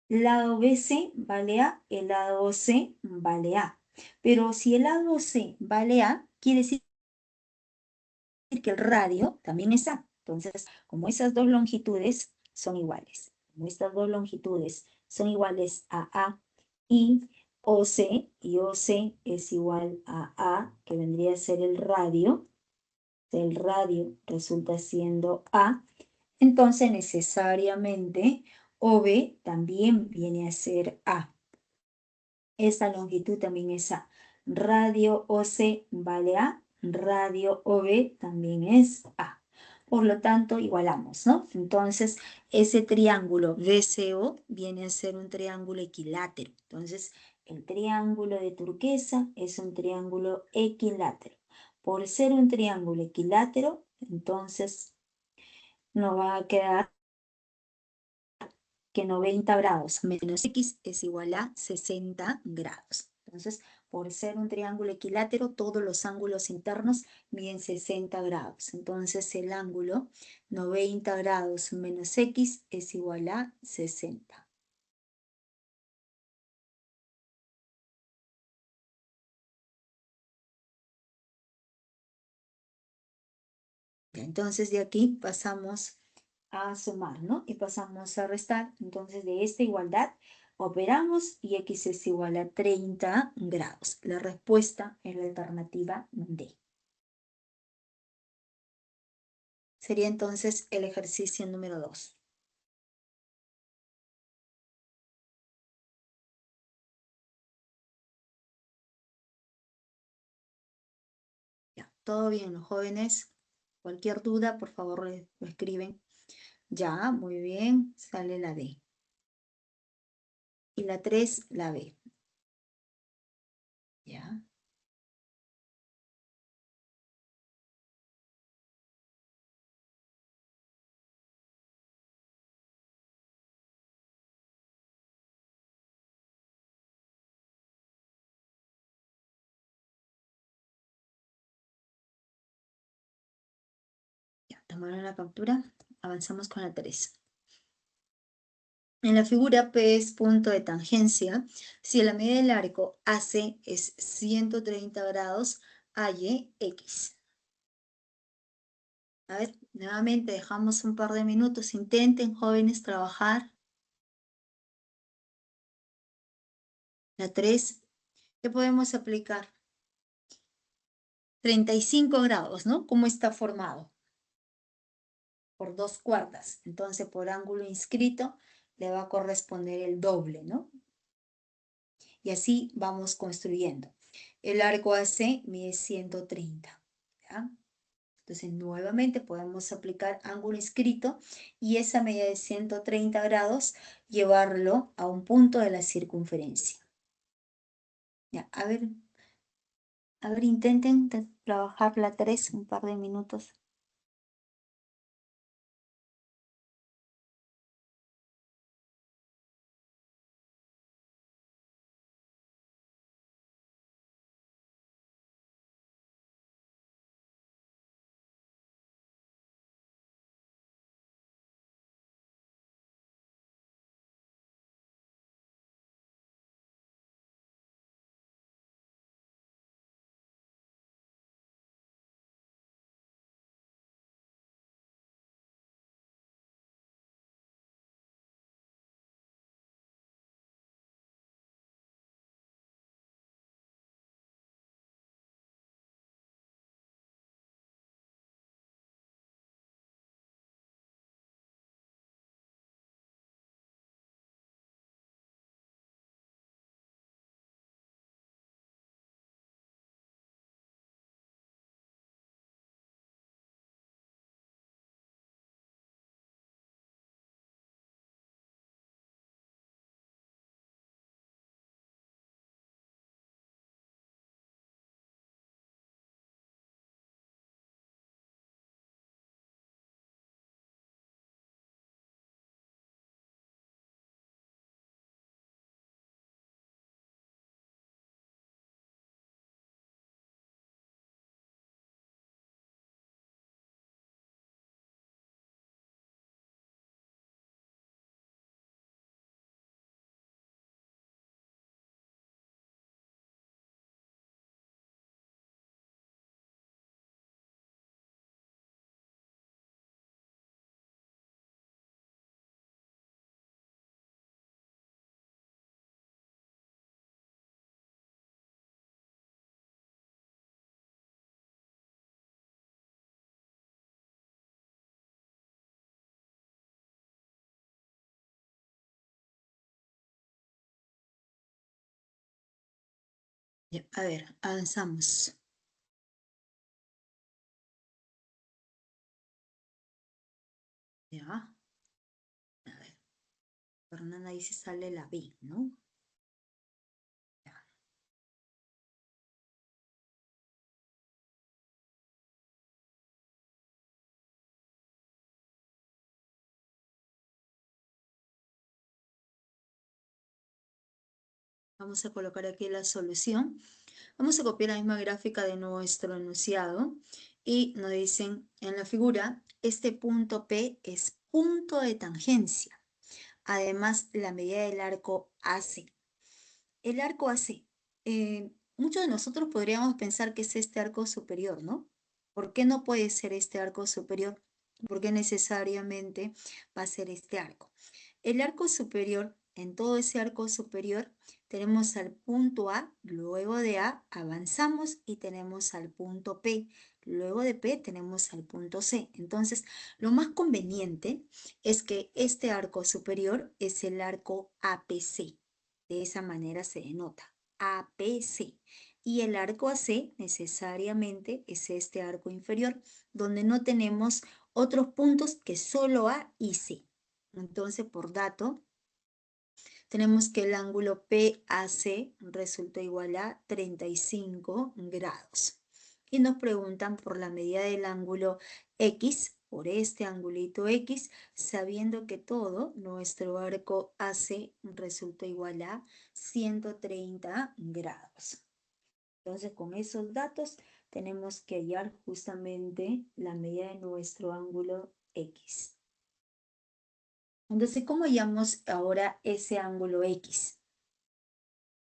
lado BC vale A, el lado OC vale A. Pero si el lado OC vale A, quiere decir que el radio también es A. Entonces, como esas dos longitudes son iguales, como estas dos longitudes son iguales a A y OC, y OC es igual a A, que vendría a ser el radio resulta siendo A, entonces necesariamente OB también viene a ser A. Esta longitud también es A. Radio OC vale A, radio OB también es A. Por lo tanto, igualamos, ¿no? Entonces, ese triángulo BCO viene a ser un triángulo equilátero. Entonces, el triángulo de turquesa es un triángulo equilátero. Por ser un triángulo equilátero, entonces nos va a quedar que 90 grados menos X es igual a 60 grados. Entonces, por ser un triángulo equilátero, todos los ángulos internos miden 60 grados. Entonces, el ángulo 90 grados menos X es igual a 60. Entonces, de aquí pasamos a sumar, ¿no? Y pasamos a restar. Entonces, de esta igualdad operamos y X es igual a 30 grados. La respuesta es la alternativa D. Sería entonces el ejercicio número 2. Ya, todo bien, los jóvenes. Cualquier duda, por favor, lo escriben. Ya, muy bien, sale la D. Y la 3, la B. Ya. Ya, tomaron la captura. Avanzamos con la 3. En la figura P es punto de tangencia. Si la medida del arco AC es 130 grados, halle X. A ver, nuevamente dejamos un par de minutos. Intenten, jóvenes, trabajar. La 3, ¿qué podemos aplicar? 35 grados, ¿no? ¿Cómo está formado? Por 2/4. Entonces, por ángulo inscrito, le va a corresponder el doble, ¿no? Y así vamos construyendo. El arco AC mide 130, ¿ya? Entonces, nuevamente podemos aplicar ángulo inscrito y esa medida de 130 grados llevarlo a un punto de la circunferencia. Ya, a ver, A ver, intenten trabajar la 3 un par de minutos. Ya, a ver, avanzamos. Ya. A ver, Fernanda dice sale la B, ¿no? Ya. Vamos a colocar aquí la solución. Vamos a copiar la misma gráfica de nuestro enunciado y nos dicen en la figura, este punto P es punto de tangencia. Además, la medida del arco AC. El arco AC. Muchos de nosotros podríamos pensar que es este arco superior, ¿no? ¿Por qué no puede ser este arco superior? Porque necesariamente va a ser este arco. El arco superior, en todo ese arco superior, tenemos al punto A, luego de A avanzamos y tenemos al punto P, luego de P tenemos al punto C. Entonces, lo más conveniente es que este arco superior es el arco APC. De esa manera se denota APC. Y el arco AC necesariamente es este arco inferior, donde no tenemos otros puntos que solo A y C. Entonces, por dato, tenemos que el ángulo PAC resulta igual a 35 grados. Y nos preguntan por la medida del ángulo X, por este angulito X, sabiendo que todo nuestro arco AC resulta igual a 130 grados. Entonces, con esos datos tenemos que hallar justamente la medida de nuestro ángulo X. Entonces, ¿cómo hallamos ahora ese ángulo X?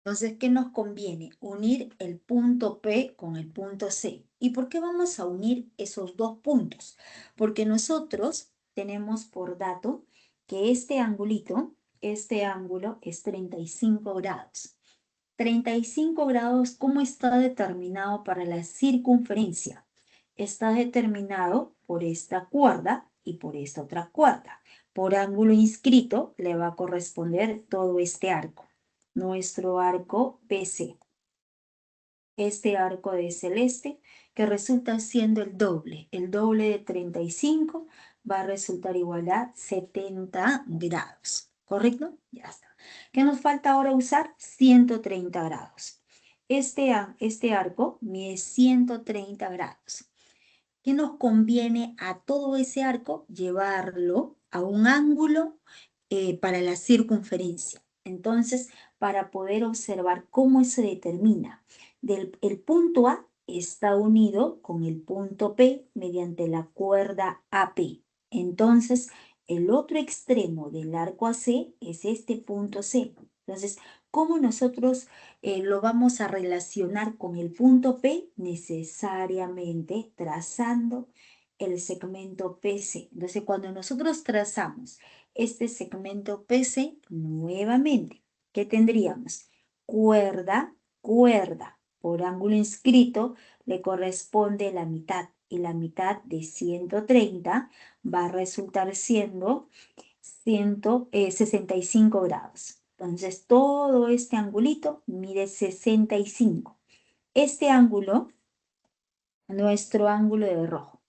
Entonces, ¿qué nos conviene? Unir el punto P con el punto C. ¿Y por qué vamos a unir esos dos puntos? Porque nosotros tenemos por dato que este ángulo es 35 grados. 35 grados, ¿cómo está determinado para la circunferencia? Está determinado por esta cuerda y por esta otra cuerda. Por ángulo inscrito le va a corresponder todo este arco. Nuestro arco BC. Este arco de celeste que resulta siendo el doble. El doble de 35 va a resultar igual a 70 grados. ¿Correcto? Ya está. ¿Qué nos falta ahora usar? 130 grados. este arco mide 130 grados. ¿Qué nos conviene a todo ese arco? Llevarlo a un ángulo para la circunferencia. Entonces, para poder observar cómo se determina, el punto A está unido con el punto P mediante la cuerda AP. Entonces, el otro extremo del arco AC es este punto C. Entonces, ¿cómo nosotros lo vamos a relacionar con el punto P? Necesariamente trazando el segmento PC. Entonces, cuando nosotros trazamos este segmento PC, nuevamente, ¿qué tendríamos? Cuerda, cuerda. Por ángulo inscrito le corresponde la mitad. Y la mitad de 130 va a resultar siendo 65 grados. Entonces, todo este angulito mide 65. Este ángulo, nuestro ángulo de rojo.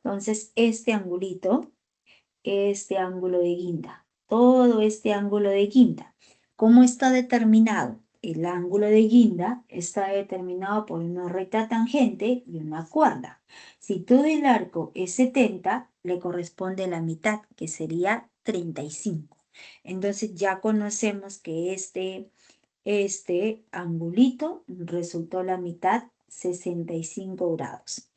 Entonces, este angulito, este ángulo de guinda, todo este ángulo de guinda. ¿Cómo está determinado? El ángulo de guinda está determinado por una recta tangente y una cuerda. Si todo el arco es 70, le corresponde la mitad, que sería 35. Entonces ya conocemos que este angulito resultó la mitad, 65 grados.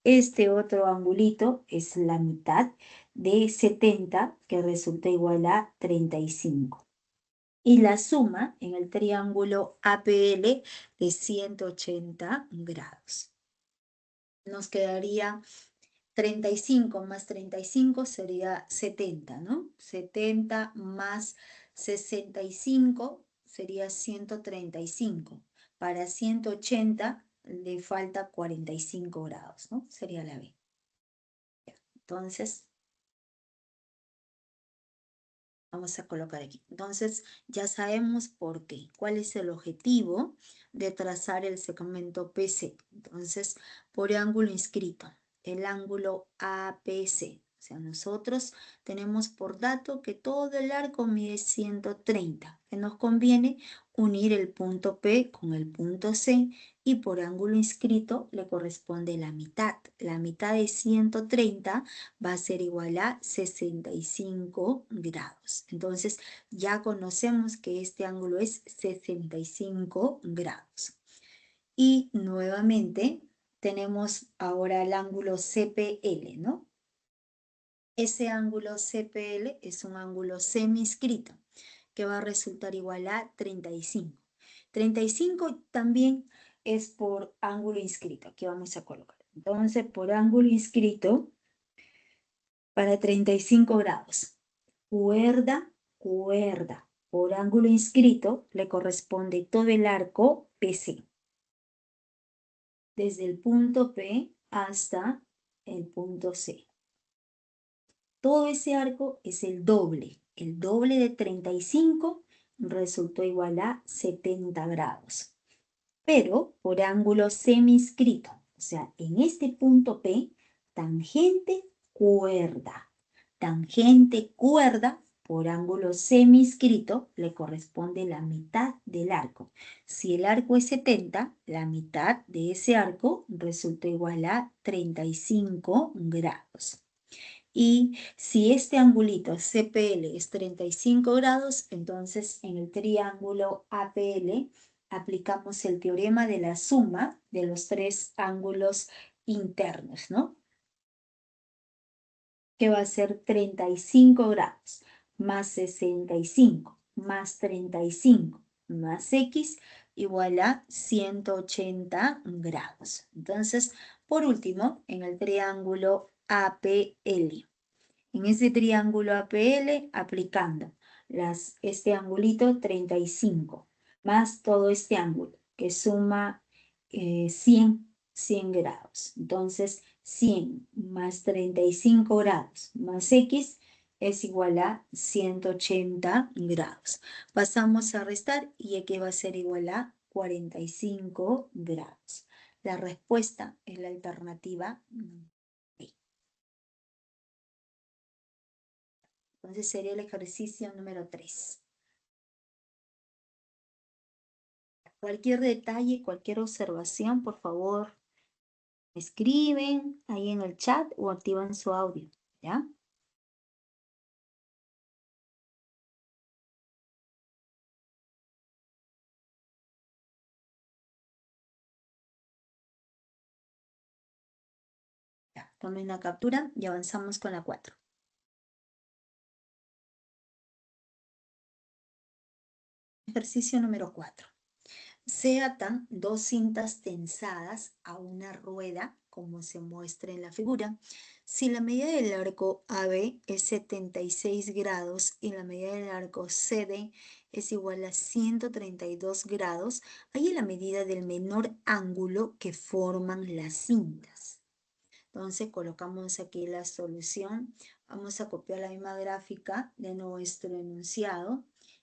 Este otro angulito es la mitad de 70, que resulta igual a 35. Y la suma en el triángulo APL de 180 grados. Nos quedaría 35 más 35 sería 70, ¿no? 70 más 65 sería 135. Para 180 le falta 45 grados, ¿no? Sería la B. Entonces, vamos a colocar aquí. Entonces, ya sabemos por qué. ¿Cuál es el objetivo de trazar el segmento PC? Entonces, por ángulo inscrito, el ángulo APC. O sea, nosotros tenemos por dato que todo el arco mide 130, que nos conviene unir el punto P con el punto C y por ángulo inscrito le corresponde la mitad. La mitad de 130 va a ser igual a 65 grados. Entonces, ya conocemos que este ángulo es 65 grados. Y nuevamente tenemos ahora el ángulo CPL, ¿no? Ese ángulo CPL es un ángulo semi-inscrito que va a resultar igual a 35. 35 también es por ángulo inscrito. Aquí vamos a colocar. Entonces, por ángulo inscrito, para 35 grados. Cuerda, cuerda. Por ángulo inscrito le corresponde todo el arco PC. Desde el punto P hasta el punto C. Todo ese arco es el doble. El doble de 35 resultó igual a 70 grados. Pero por ángulo semi-inscrito. O sea, en este punto P, tangente, cuerda. Tangente, cuerda, por ángulo semi-inscrito le corresponde la mitad del arco. Si el arco es 70, la mitad de ese arco resulta igual a 35 grados. Y si este angulito CPL es 35 grados, entonces en el triángulo APL aplicamos el teorema de la suma de los tres ángulos internos, ¿no? Que va a ser 35 grados más 65 más 35 más X igual a 180 grados. Entonces, por último, en el triángulo APL. En ese triángulo APL, aplicando este angulito 35, más todo este ángulo, que suma 100 grados. Entonces, 100 más 35 grados más X es igual a 180 grados. Pasamos a restar y aquí va a ser igual a 45 grados. La respuesta es la alternativa B. Entonces sería el ejercicio número 3. Cualquier detalle, cualquier observación, por favor, escriben ahí en el chat o activan su audio, ¿ya? Ya, tomen la captura y avanzamos con la 4. Ejercicio número 4. Se atan dos cintas tensadas a una rueda, como se muestra en la figura. Si la medida del arco AB es 76 grados y la medida del arco CD es igual a 132 grados, hay la medida del menor ángulo que forman las cintas. Entonces colocamos aquí la solución. Vamos a copiar la misma gráfica de nuestro enunciado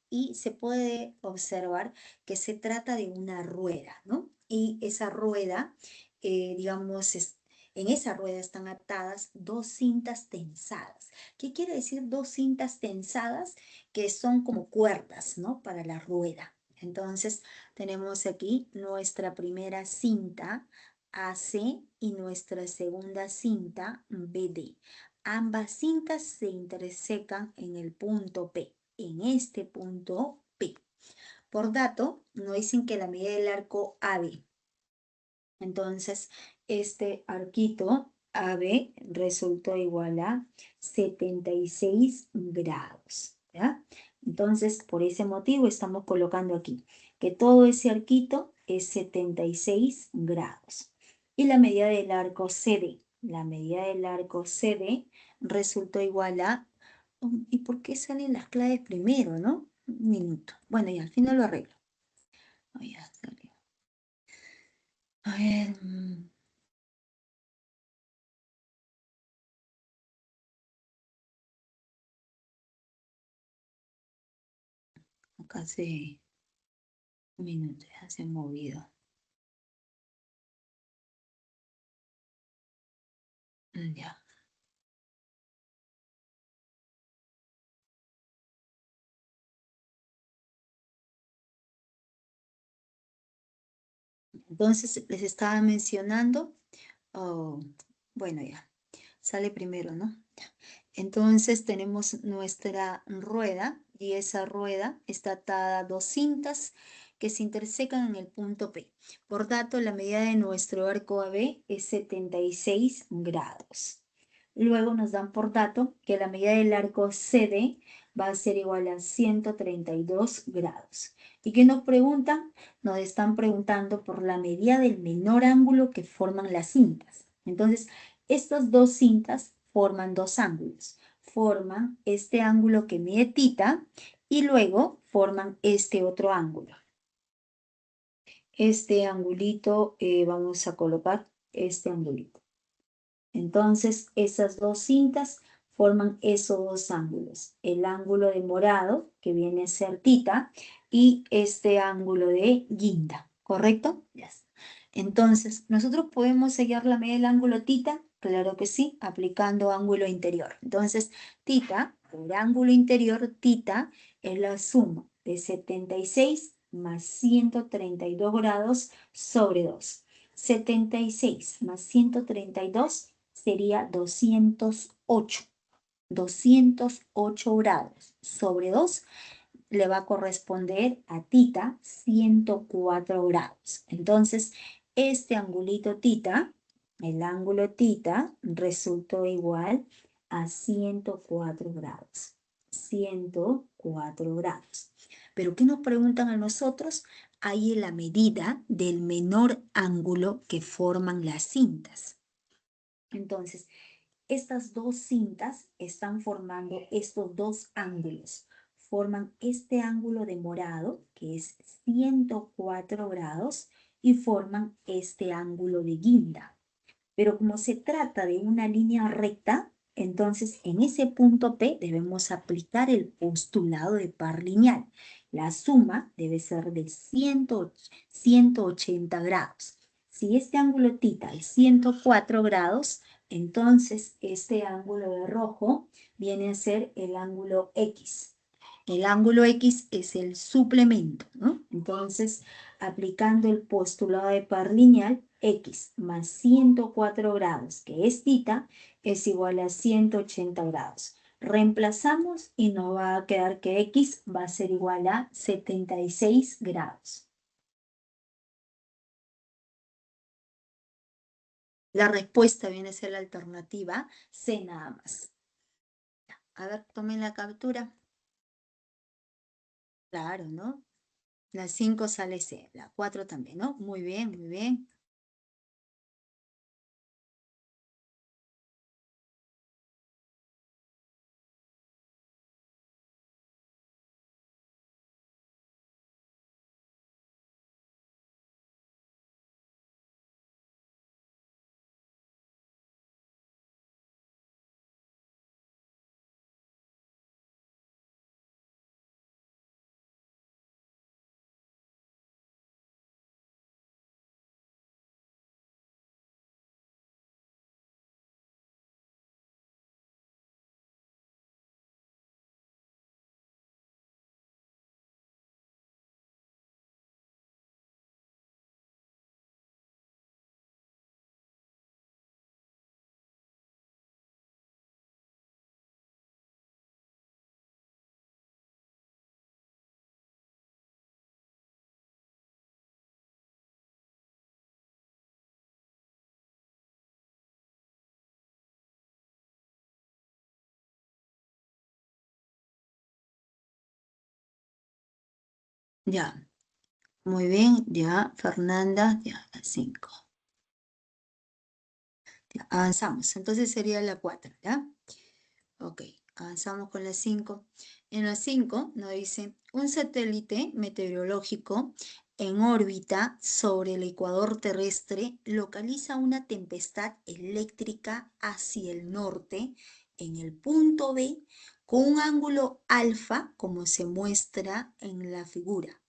y se puede observar que se trata de una rueda, ¿no? Y esa rueda, digamos, en esa rueda están atadas dos cintas tensadas. ¿Qué quiere decir dos cintas tensadas? Que son como cuerdas, ¿no? Para la rueda. Entonces tenemos aquí nuestra primera cinta AC y nuestra segunda cinta BD. Ambas cintas se intersecan en el punto P, en este punto P. Por dato, nos dicen que la medida del arco AB. Entonces, este arquito AB resultó igual a 76 grados, ¿ya? Entonces, por ese motivo estamos colocando aquí que todo ese arquito es 76 grados. Y la medida del arco CD, la medida del arco CD resultó igual a... ¿Y por qué salen las claves primero, no? Un minuto. Bueno, y al final lo arreglo. Oh, ya salió. A ver... acá se... Un minuto, ya se ha movido. Ya. Entonces les estaba mencionando, oh, bueno, ya, sale primero, ¿no? Ya. Entonces tenemos nuestra rueda y esa rueda está atada a dos cintas que se intersecan en el punto P. Por tanto, la medida de nuestro arco AB es 76 grados. Luego nos dan por dato que la medida del arco CD va a ser igual a 132 grados. ¿Y qué nos preguntan? Nos están preguntando por la medida del menor ángulo que forman las cintas. Entonces, estas dos cintas forman dos ángulos. Forman este ángulo que mide tita y luego forman este otro ángulo. Este angulito, vamos a colocar este angulito. Entonces, esas dos cintas forman esos dos ángulos. El ángulo de morado, que viene a ser tita, y este ángulo de guinda, ¿correcto? Yes. Entonces, ¿nosotros podemos hallar la medida del ángulo tita? Claro que sí, aplicando ángulo interior. Entonces, tita, por ángulo interior, tita es la suma de 76 más 132 grados sobre 2. 76 más 132 sería 208. 208 grados sobre 2 le va a corresponder a tita 104 grados. Entonces, este angulito tita, el ángulo tita, resultó igual a 104 grados. 104 grados. ¿Pero qué nos preguntan a nosotros? Hay la medida del menor ángulo que forman las cintas. Entonces, estas dos cintas están formando estos dos ángulos. Forman este ángulo de morado, que es 104 grados, y forman este ángulo de guinda. Pero como se trata de una línea recta, entonces en ese punto P debemos aplicar el postulado de par lineal. La suma debe ser de 180 grados. Si este ángulo tita es 104 grados, entonces este ángulo de rojo viene a ser el ángulo X. El ángulo X es el suplemento, ¿no? Entonces, aplicando el postulado de par lineal, x más 104 grados, que es θ, es igual a 180 grados. Reemplazamos y nos va a quedar que x va a ser igual a 76 grados. La respuesta viene a ser la alternativa C nada más. A ver, tomen la captura. Claro, ¿no? La 5 sale C, la 4 también, ¿no? Muy bien, muy bien. Ya, muy bien, ya, Fernanda, ya, la 5. Ya, avanzamos, entonces sería la 4, ¿ya? Ok, avanzamos con la 5. En la 5 nos dice, un satélite meteorológico en órbita sobre el ecuador terrestre localiza una tempestad eléctrica hacia el norte en el punto B con un ángulo alfa como se muestra en la figura.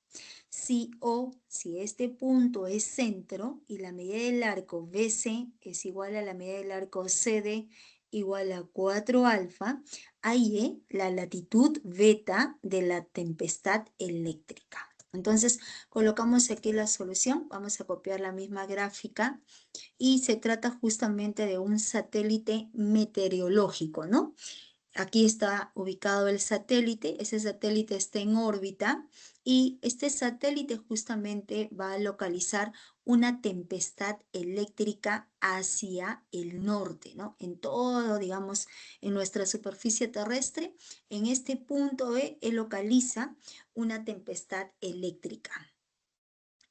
Si este punto es centro y la medida del arco BC es igual a la medida del arco CD igual a 4 alfa, ahí la latitud beta de la tempestad eléctrica. Entonces, colocamos aquí la solución, vamos a copiar la misma gráfica y se trata justamente de un satélite meteorológico, ¿no? Aquí está ubicado el satélite, ese satélite está en órbita y este satélite justamente va a localizar una tempestad eléctrica hacia el norte, ¿no? En todo, digamos, en nuestra superficie terrestre, en este punto B, él localiza una tempestad eléctrica.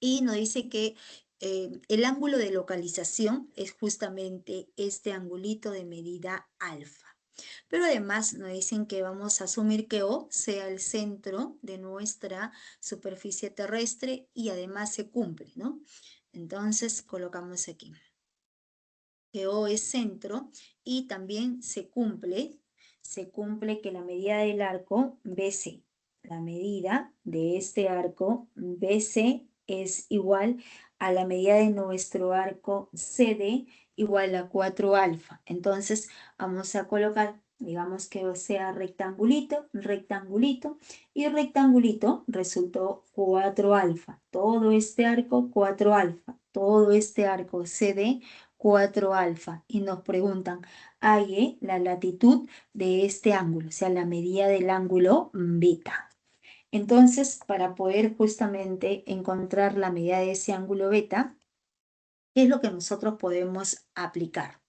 Y nos dice que el ángulo de localización es justamente este angulito de medida alfa. Pero además nos dicen que vamos a asumir que O sea el centro de nuestra superficie terrestre y además se cumple, ¿no? Entonces colocamos aquí que O es centro y también se cumple que la medida del arco BC, la medida de este arco BC es igual a la medida de nuestro arco CD igual a 4 alfa. Entonces vamos a colocar, digamos que sea rectangulito, rectangulito, y rectangulito resultó 4 alfa. Todo este arco 4 alfa, todo este arco CD 4 alfa. Y nos preguntan, hay la latitud de este ángulo, o sea, la medida del ángulo beta. Entonces, para poder justamente encontrar la medida de ese ángulo beta, ¿qué es lo que nosotros podemos aplicar?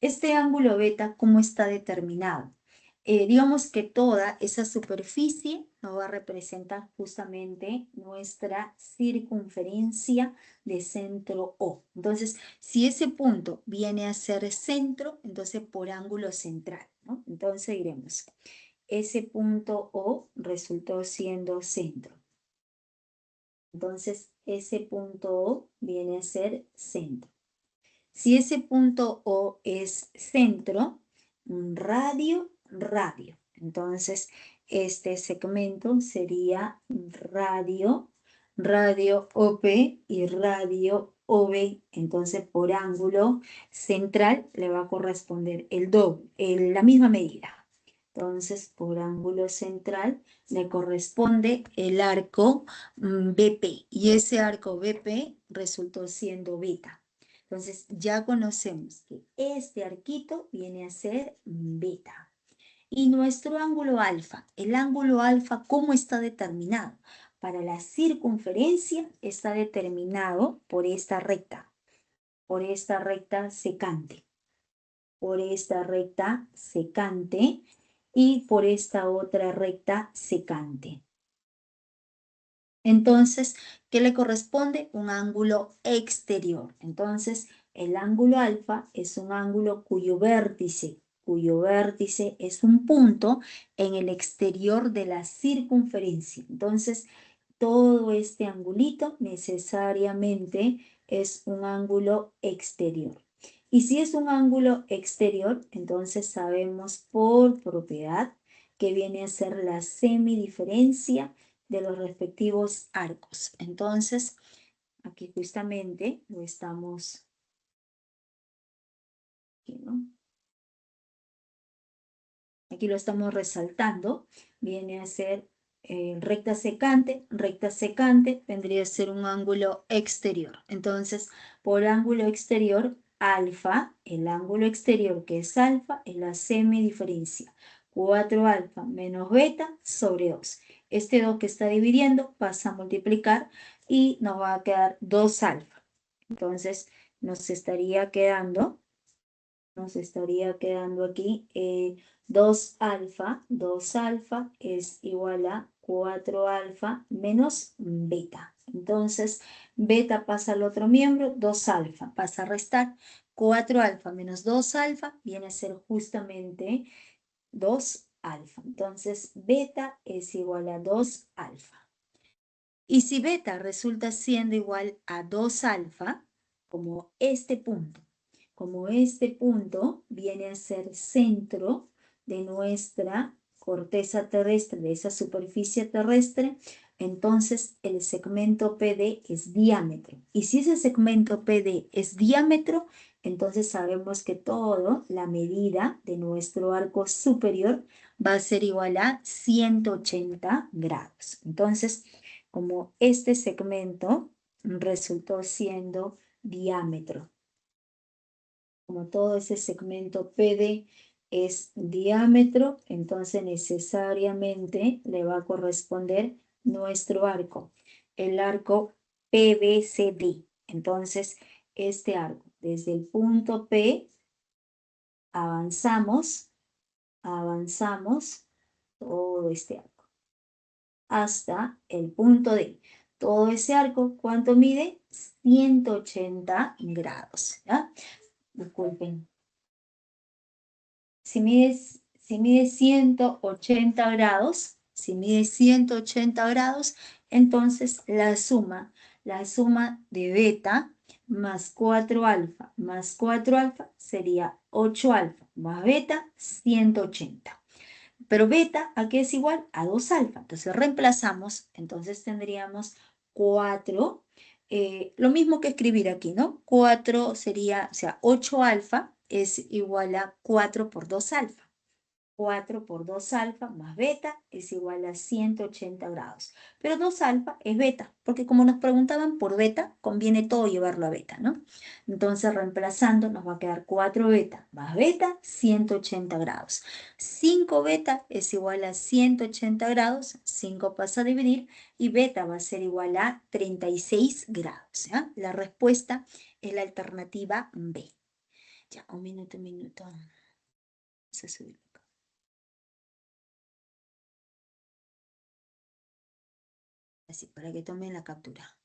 Este ángulo beta, ¿cómo está determinado? Digamos que toda esa superficie nos va a representar justamente nuestra circunferencia de centro O. Entonces, si ese punto viene a ser centro, entonces por ángulo central, ¿no? Entonces diremos, ese punto O resultó siendo centro. Entonces, ese punto O viene a ser centro. Si ese punto O es centro, radio, radio. Entonces, este segmento sería radio, radio OP y radio OB. Entonces, por ángulo central le va a corresponder el doble, la misma medida. Entonces, por ángulo central le corresponde el arco BP. Y ese arco BP resultó siendo beta. Entonces, ya conocemos que este arquito viene a ser beta. Y nuestro ángulo alfa, el ángulo alfa, ¿cómo está determinado? Para la circunferencia está determinado por esta recta secante, por esta recta secante y por esta otra recta secante. Entonces, ¿qué le corresponde? Un ángulo exterior. Entonces, el ángulo alfa es un ángulo cuyo vértice es un punto en el exterior de la circunferencia. Entonces, todo este angulito necesariamente es un ángulo exterior. Y si es un ángulo exterior, entonces sabemos por propiedad que viene a ser la semidiferencia de los respectivos arcos. Entonces, aquí justamente lo estamos, aquí, ¿no? Aquí lo estamos resaltando, viene a ser recta secante vendría a ser un ángulo exterior. Entonces, por ángulo exterior, alfa, el ángulo exterior que es alfa, es la semidiferencia. 4 alfa menos beta sobre 2. Este 2 que está dividiendo pasa a multiplicar y nos va a quedar 2 alfa. Entonces, nos estaría quedando aquí 2 alfa es igual a 4 alfa menos beta. Entonces, beta pasa al otro miembro, 2 alfa pasa a restar. 4 alfa menos 2 alfa viene a ser justamente 2 alfa. Entonces, beta es igual a 2 alfa. Y si beta resulta siendo igual a 2 alfa, como este punto viene a ser centro de nuestra corteza terrestre, de esa superficie terrestre, entonces el segmento PD es diámetro. Y si ese segmento PD es diámetro, entonces sabemos que todo, la medida de nuestro arco superior va a ser igual a 180 grados. Entonces, como este segmento resultó siendo diámetro, como todo ese segmento PD es diámetro, entonces necesariamente le va a corresponder nuestro arco, el arco PBCD. Entonces, este arco, desde el punto P, avanzamos todo este arco hasta el punto D. Todo ese arco, ¿cuánto mide? 180 grados, ¿ya? Disculpen. Si mide 180 grados, entonces la suma de beta más 4 alfa sería 8 alfa más beta, 180. Pero beta, ¿a qué es igual? A 2 alfa. Entonces reemplazamos, entonces tendríamos 4, lo mismo que escribir aquí, ¿no? 4 sería, o sea, 8 alfa es igual a 4 por 2 alfa. 4 por 2 alfa más beta es igual a 180 grados. Pero 2 alfa es beta, porque como nos preguntaban por beta, conviene todo llevarlo a beta, ¿no? Entonces, reemplazando, nos va a quedar 4 beta más beta, 180 grados. 5 beta es igual a 180 grados, 5 pasa a dividir, y beta va a ser igual a 36 grados, ¿ya? La respuesta es la alternativa B. Ya, un minuto. Vamos a subir. Así, para que tomen la captura.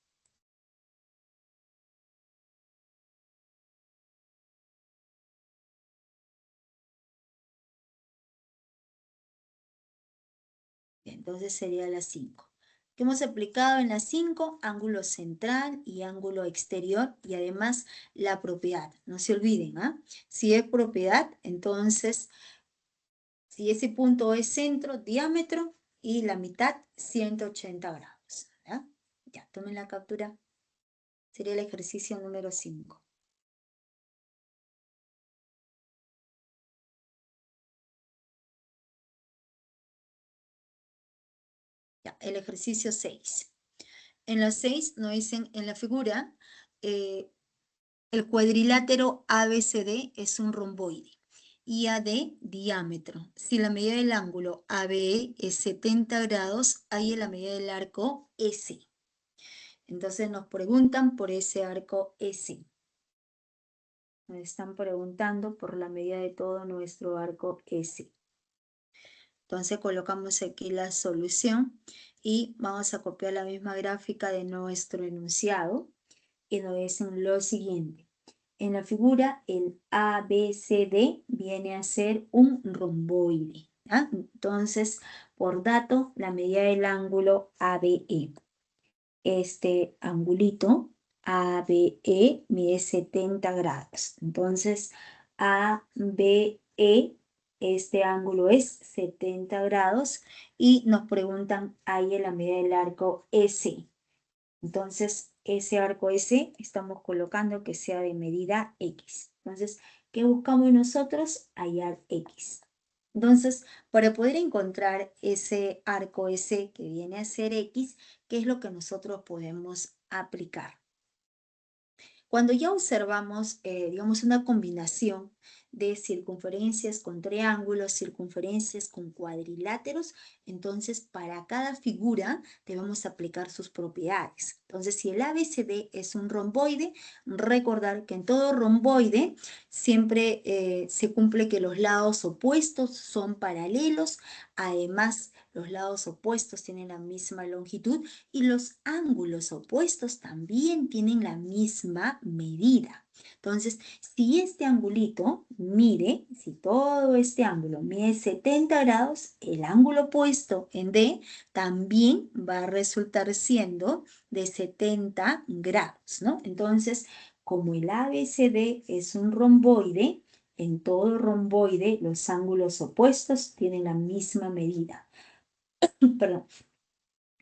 Bien, entonces sería la 5. ¿Qué hemos aplicado en la 5? Ángulo central y ángulo exterior y además la propiedad. No se olviden, ¿ah? Si es propiedad, entonces, si ese punto es centro, diámetro y la mitad, 180 grados. ¿Ya? Ya, tomen la captura. Sería el ejercicio número 5. el ejercicio 6. En la 6 nos dicen, en la figura, el cuadrilátero ABCD es un romboide y AD diámetro. Si la medida del ángulo ABE es 70 grados, hay la medida del arco EC. Entonces nos preguntan por ese arco EC. Nos están preguntando por la medida de todo nuestro arco EC. Entonces colocamos aquí la solución y vamos a copiar la misma gráfica de nuestro enunciado y nos dicen lo siguiente. En la figura, el ABCD viene a ser un romboide, ¿ya? Entonces, por dato, la medida del ángulo ABE. Este angulito ABE mide 70 grados. Entonces, ABE, este ángulo es 70 grados y nos preguntan ahí en la medida del arco EC. Entonces, ese arco S estamos colocando que sea de medida X. Entonces, ¿qué buscamos nosotros? Hallar X. Entonces, para poder encontrar ese arco S que viene a ser X, ¿qué es lo que nosotros podemos aplicar? Cuando ya observamos, digamos, una combinación de circunferencias con triángulos, circunferencias con cuadriláteros, entonces para cada figura debemos aplicar sus propiedades. Entonces, si el ABCD es un romboide, recordar que en todo romboide siempre se cumple que los lados opuestos son paralelos, además los lados opuestos tienen la misma longitud y los ángulos opuestos también tienen la misma medida. Entonces, si este angulito, mire, si todo este ángulo mide 70 grados, el ángulo opuesto en D también va a resultar siendo de 70 grados, ¿no? Entonces, como el ABCD es un romboide, en todo romboide los ángulos opuestos tienen la misma medida. Perdón.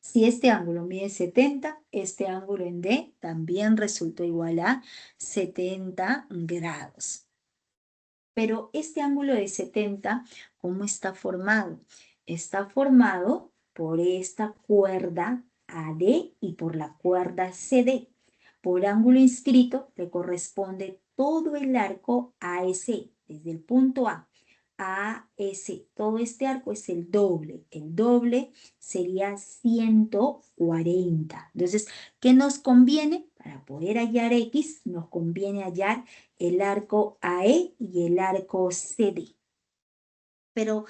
Si este ángulo mide 70, este ángulo en D también resultó igual a 70 grados. Pero este ángulo de 70, ¿cómo está formado? Está formado por esta cuerda AD y por la cuerda CD. Por ángulo inscrito le corresponde todo el arco AEC, desde el punto A S. Todo este arco es el doble. El doble sería 140. Entonces, ¿qué nos conviene? Para poder hallar X, nos conviene hallar el arco AE y el arco CD. Pero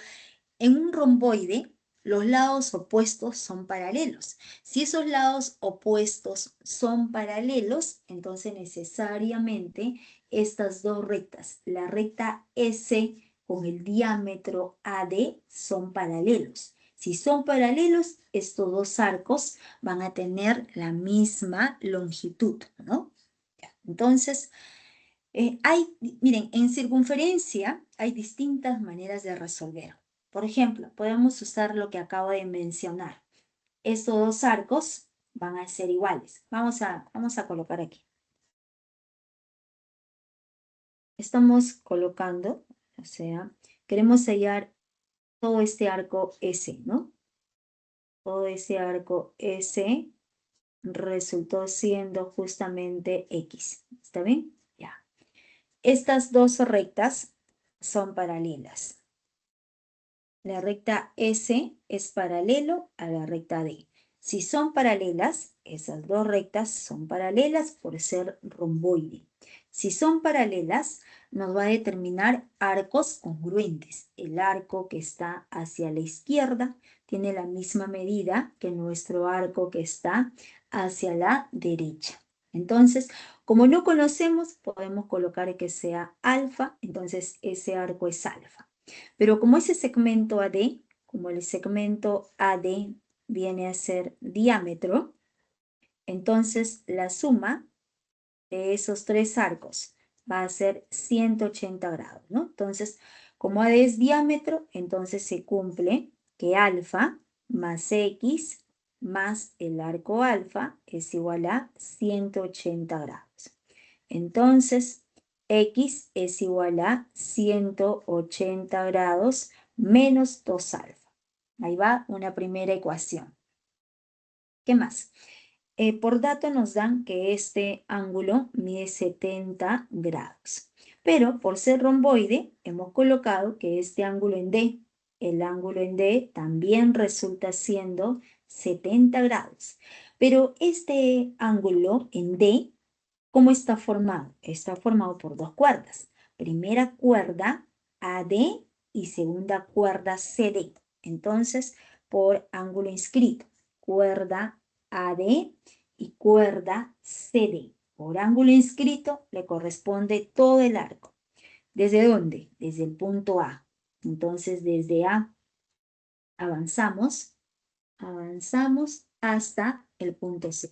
en un romboide, los lados opuestos son paralelos. Si esos lados opuestos son paralelos, entonces necesariamente estas dos rectas, la recta S con el diámetro AD, son paralelos. Si son paralelos, estos dos arcos van a tener la misma longitud, ¿no? Entonces, miren, en circunferencia hay distintas maneras de resolver. Por ejemplo, podemos usar lo que acabo de mencionar. Estos dos arcos van a ser iguales. Vamos a colocar aquí. Estamos colocando, o sea, queremos hallar todo este arco S, ¿no? Todo ese arco S resultó siendo justamente X. ¿Está bien? Ya. Estas dos rectas son paralelas. La recta S es paralelo a la recta D. Si son paralelas, esas dos rectas son paralelas por ser romboide. Si son paralelas, nos va a determinar arcos congruentes. El arco que está hacia la izquierda tiene la misma medida que nuestro arco que está hacia la derecha. Entonces, como no conocemos, podemos colocar que sea alfa, entonces ese arco es alfa. Pero como ese segmento AD, como el segmento AD viene a ser diámetro, entonces la suma de esos tres arcos va a ser 180 grados, ¿no? Entonces, como AD es diámetro, entonces se cumple que alfa más X más el arco alfa es igual a 180 grados. Entonces, X es igual a 180 grados menos 2 alfa. Ahí va una primera ecuación. ¿Qué más? Por dato nos dan que este ángulo mide 70 grados. Pero por ser romboide, hemos colocado que este ángulo en D, el ángulo en D también resulta siendo 70 grados. Pero este ángulo en D, ¿cómo está formado? Está formado por dos cuerdas. Primera cuerda AD y segunda cuerda CD. Entonces, por ángulo inscrito, cuerda AD y cuerda CD. Por ángulo inscrito le corresponde todo el arco. ¿Desde dónde? Desde el punto A. Entonces, desde A avanzamos hasta el punto C.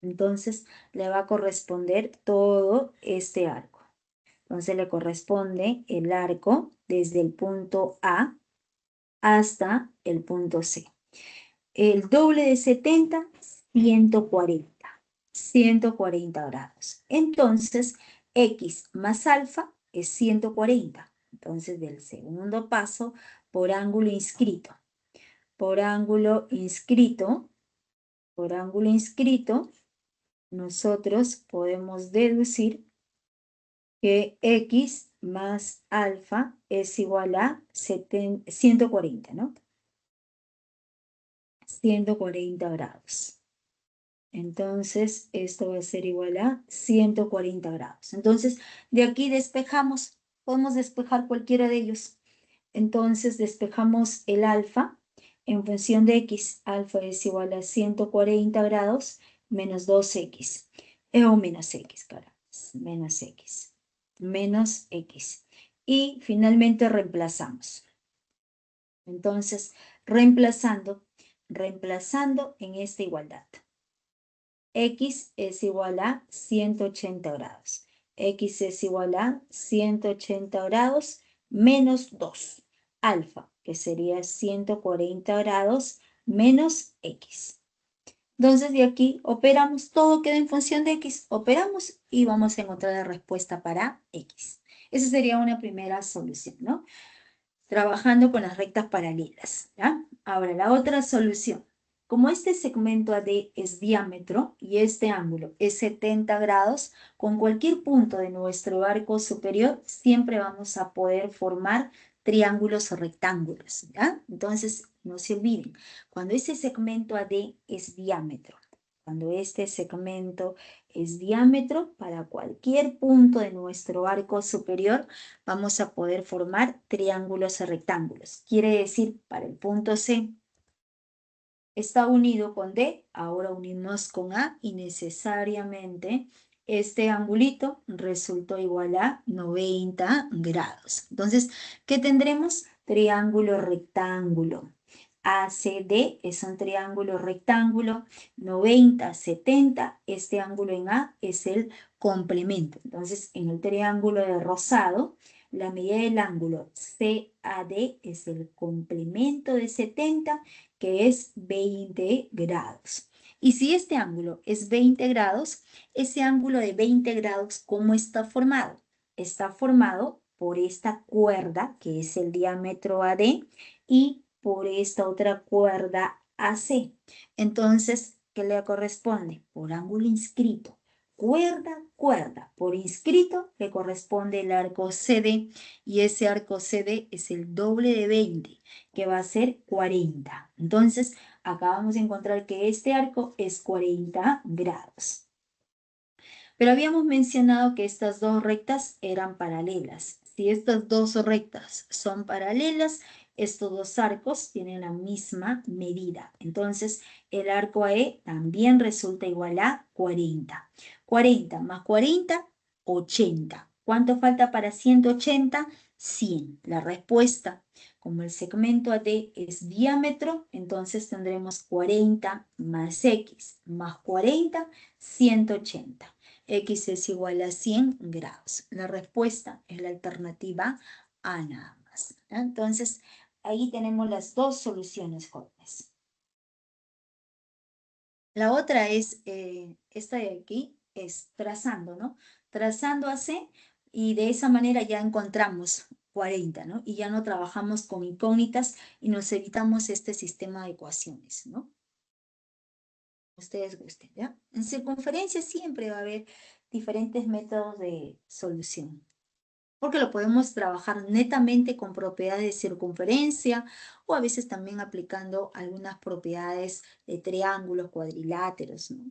Entonces, le va a corresponder todo este arco. Entonces, le corresponde el arco desde el punto A hasta el punto C. El doble de 70, 140. 140 grados. Entonces, X más alfa es 140. Entonces, del segundo paso, por ángulo inscrito. Por ángulo inscrito, nosotros podemos deducir que X más alfa es igual a 140, ¿no? 140 grados. Entonces, esto va a ser igual a 140 grados. Entonces, de aquí despejamos, podemos despejar cualquiera de ellos. Entonces, despejamos el alfa en función de X. Alfa es igual a 140 grados menos 2X. O menos X, claro. Menos X. Menos X. Y finalmente reemplazamos. Entonces, reemplazando en esta igualdad. X es igual a 180 grados. X es igual a 180 grados menos 2. Alfa, que sería 140 grados menos X. Entonces, de aquí operamos, todo queda en función de X. Operamos y vamos a encontrar la respuesta para X. Esa sería una primera solución, ¿no? Trabajando con las rectas paralelas, ¿ya? Ahora, la otra solución. Como este segmento AD es diámetro y este ángulo es 70 grados, con cualquier punto de nuestro arco superior siempre vamos a poder formar triángulos o rectángulos, ¿ya? Entonces, no se olviden, cuando ese segmento AD es diámetro, cuando este segmento es diámetro, para cualquier punto de nuestro arco superior, vamos a poder formar triángulos o rectángulos. Quiere decir, para el punto C está unido con D, ahora unimos con A y necesariamente este angulito resultó igual a 90 grados. Entonces, ¿qué tendremos? Triángulo rectángulo. ACD es un triángulo rectángulo, 90, 70, este ángulo en A es el complemento. Entonces, en el triángulo de rosado, la medida del ángulo CAD es el complemento de 70, que es 20 grados. Y si este ángulo es 20 grados, ese ángulo de 20 grados, ¿cómo está formado? Está formado por esta cuerda, que es el diámetro AD, y por esta otra cuerda AC. Entonces, ¿qué le corresponde? Por ángulo inscrito. Cuerda, cuerda. Por inscrito le corresponde el arco CD y ese arco CD es el doble de 20, que va a ser 40. Entonces, acá vamos a encontrar que este arco es 40 grados. Pero habíamos mencionado que estas dos rectas eran paralelas. Si estas dos rectas son paralelas, estos dos arcos tienen la misma medida. Entonces, el arco AE también resulta igual a 40. 40 más 40, 80. ¿Cuánto falta para 180? 100. La respuesta, como el segmento AD es diámetro, entonces tendremos 40 más X más 40, 180. X es igual a 100 grados. La respuesta es la alternativa A nada más. Entonces, ahí tenemos las dos soluciones, jóvenes. La otra es, esta de aquí, es trazando, ¿no? Trazando AC y de esa manera ya encontramos 40, ¿no? Y ya no trabajamos con incógnitas y nos evitamos este sistema de ecuaciones, ¿no? Ustedes gusten, ¿ya? En circunferencia siempre va a haber diferentes métodos de solución, porque lo podemos trabajar netamente con propiedades de circunferencia o a veces también aplicando algunas propiedades de triángulos, cuadriláteros, ¿no?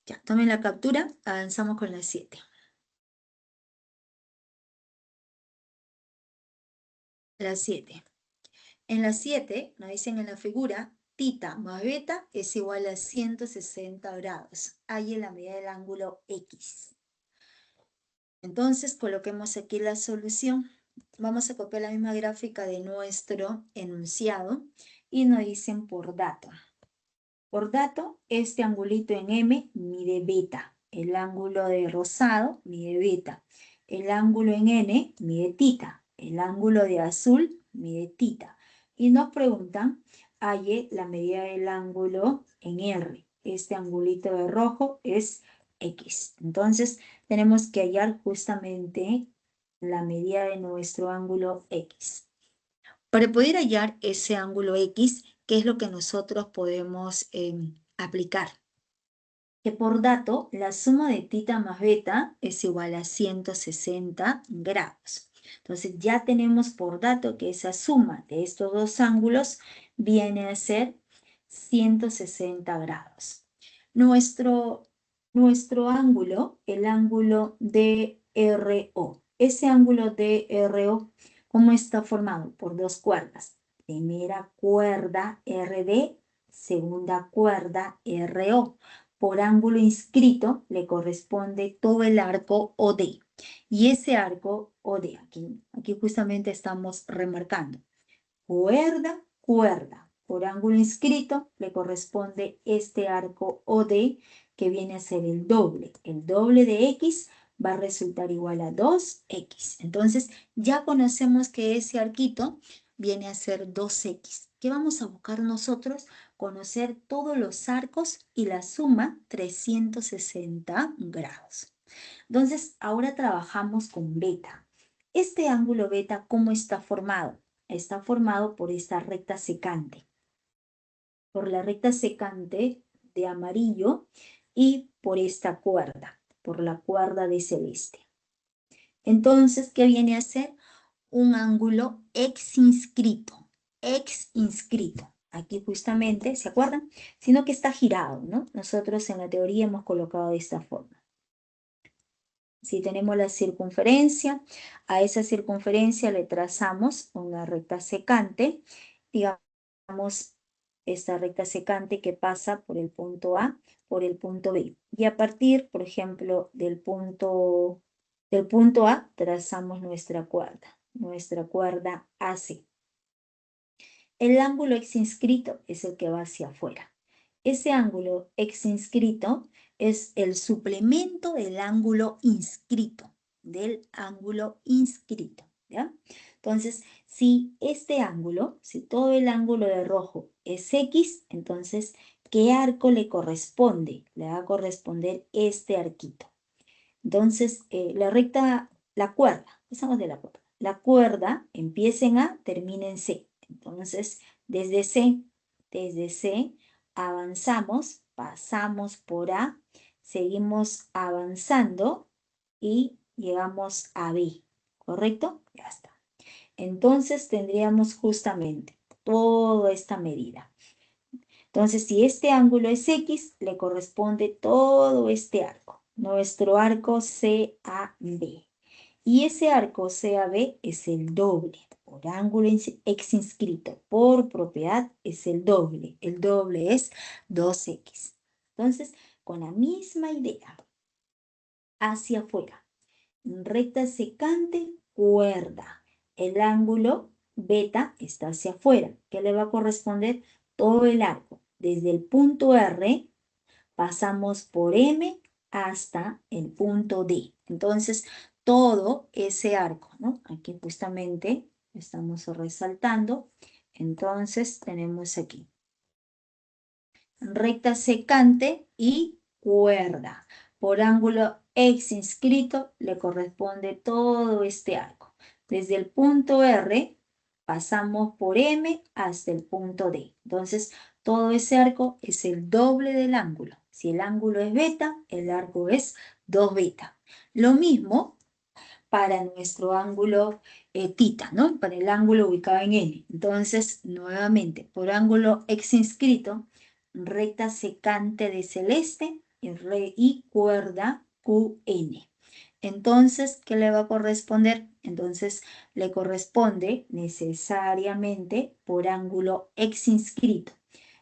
Ya, tomen la captura, avanzamos con la 7. La 7. En la 7 nos dicen en la figura, tita más beta es igual a 160 grados. Hay en la medida del ángulo X. Entonces, coloquemos aquí la solución. Vamos a copiar la misma gráfica de nuestro enunciado y nos dicen por dato. Por dato, este angulito en M mide beta. El ángulo de rosado mide beta. El ángulo en N mide tita. El ángulo de azul mide tita. Y nos preguntan, halle la medida del ángulo en R. Este angulito de rojo es X. Entonces, tenemos que hallar justamente la medida de nuestro ángulo X. Para poder hallar ese ángulo X, ¿qué es lo que nosotros podemos aplicar? Que por dato, la suma de tita más beta es igual a 160 grados. Entonces ya tenemos por dato que esa suma de estos dos ángulos viene a ser 160 grados. Nuestro ángulo, el ángulo DRO, ese ángulo DRO, ¿cómo está formado? Por dos cuerdas. Primera cuerda RD, segunda cuerda RO. Por ángulo inscrito le corresponde todo el arco OD. Y ese arco OD, aquí justamente estamos remarcando. Cuerda, cuerda. Por ángulo inscrito le corresponde este arco OD que viene a ser el doble. El doble de X va a resultar igual a 2X. Entonces ya conocemos que ese arquito viene a ser 2X. ¿Qué vamos a buscar nosotros? Conocer todos los arcos y la suma 360 grados. Entonces ahora trabajamos con beta. Este ángulo beta, ¿cómo está formado? Está formado por esta recta secante, por la recta secante de amarillo y por esta cuerda, por la cuerda de celeste. Entonces, ¿qué viene a ser? Un ángulo ex inscrito, aquí justamente, ¿se acuerdan? Sino que está girado, ¿no? Nosotros en la teoría hemos colocado de esta forma. Si tenemos la circunferencia, a esa circunferencia le trazamos una recta secante, digamos, esta recta secante que pasa por el punto A, por el punto B. Y a partir, por ejemplo, del punto A, trazamos nuestra cuerda AC. El ángulo ex inscrito es el que va hacia afuera. Ese ángulo ex inscrito es el suplemento del ángulo inscrito, ¿ya? Entonces, si este ángulo, si todo el ángulo de rojo es X, entonces, ¿qué arco le corresponde? Le va a corresponder este arquito. Entonces, la cuerda, empezamos de la cuerda. La cuerda empieza en A, termina en C. Entonces, desde C, avanzamos, pasamos por A, seguimos avanzando y llegamos a B, ¿correcto? Ya está. Entonces, tendríamos justamente toda esta medida. Entonces, si este ángulo es X, le corresponde todo este arco, nuestro arco CAB. Y ese arco CAB es el doble, por ángulo ex inscrito, por propiedad es el doble es 2X. Entonces, con la misma idea, hacia afuera, recta secante, cuerda. El ángulo beta está hacia afuera, que le va a corresponder todo el arco. Desde el punto R pasamos por M hasta el punto D. Entonces, todo ese arco, ¿no? Aquí justamente estamos resaltando. Entonces, tenemos aquí recta secante y cuerda. Por ángulo ex inscrito le corresponde todo este arco. Desde el punto R pasamos por M hasta el punto D. Entonces, todo ese arco es el doble del ángulo. Si el ángulo es beta, el arco es 2 beta. Lo mismo para nuestro ángulo tita, ¿no? Para el ángulo ubicado en N. Entonces, nuevamente, por ángulo X inscrito, recta secante de celeste y cuerda QN. Entonces, ¿qué le va a corresponder? Entonces, le corresponde necesariamente por ángulo X inscrito.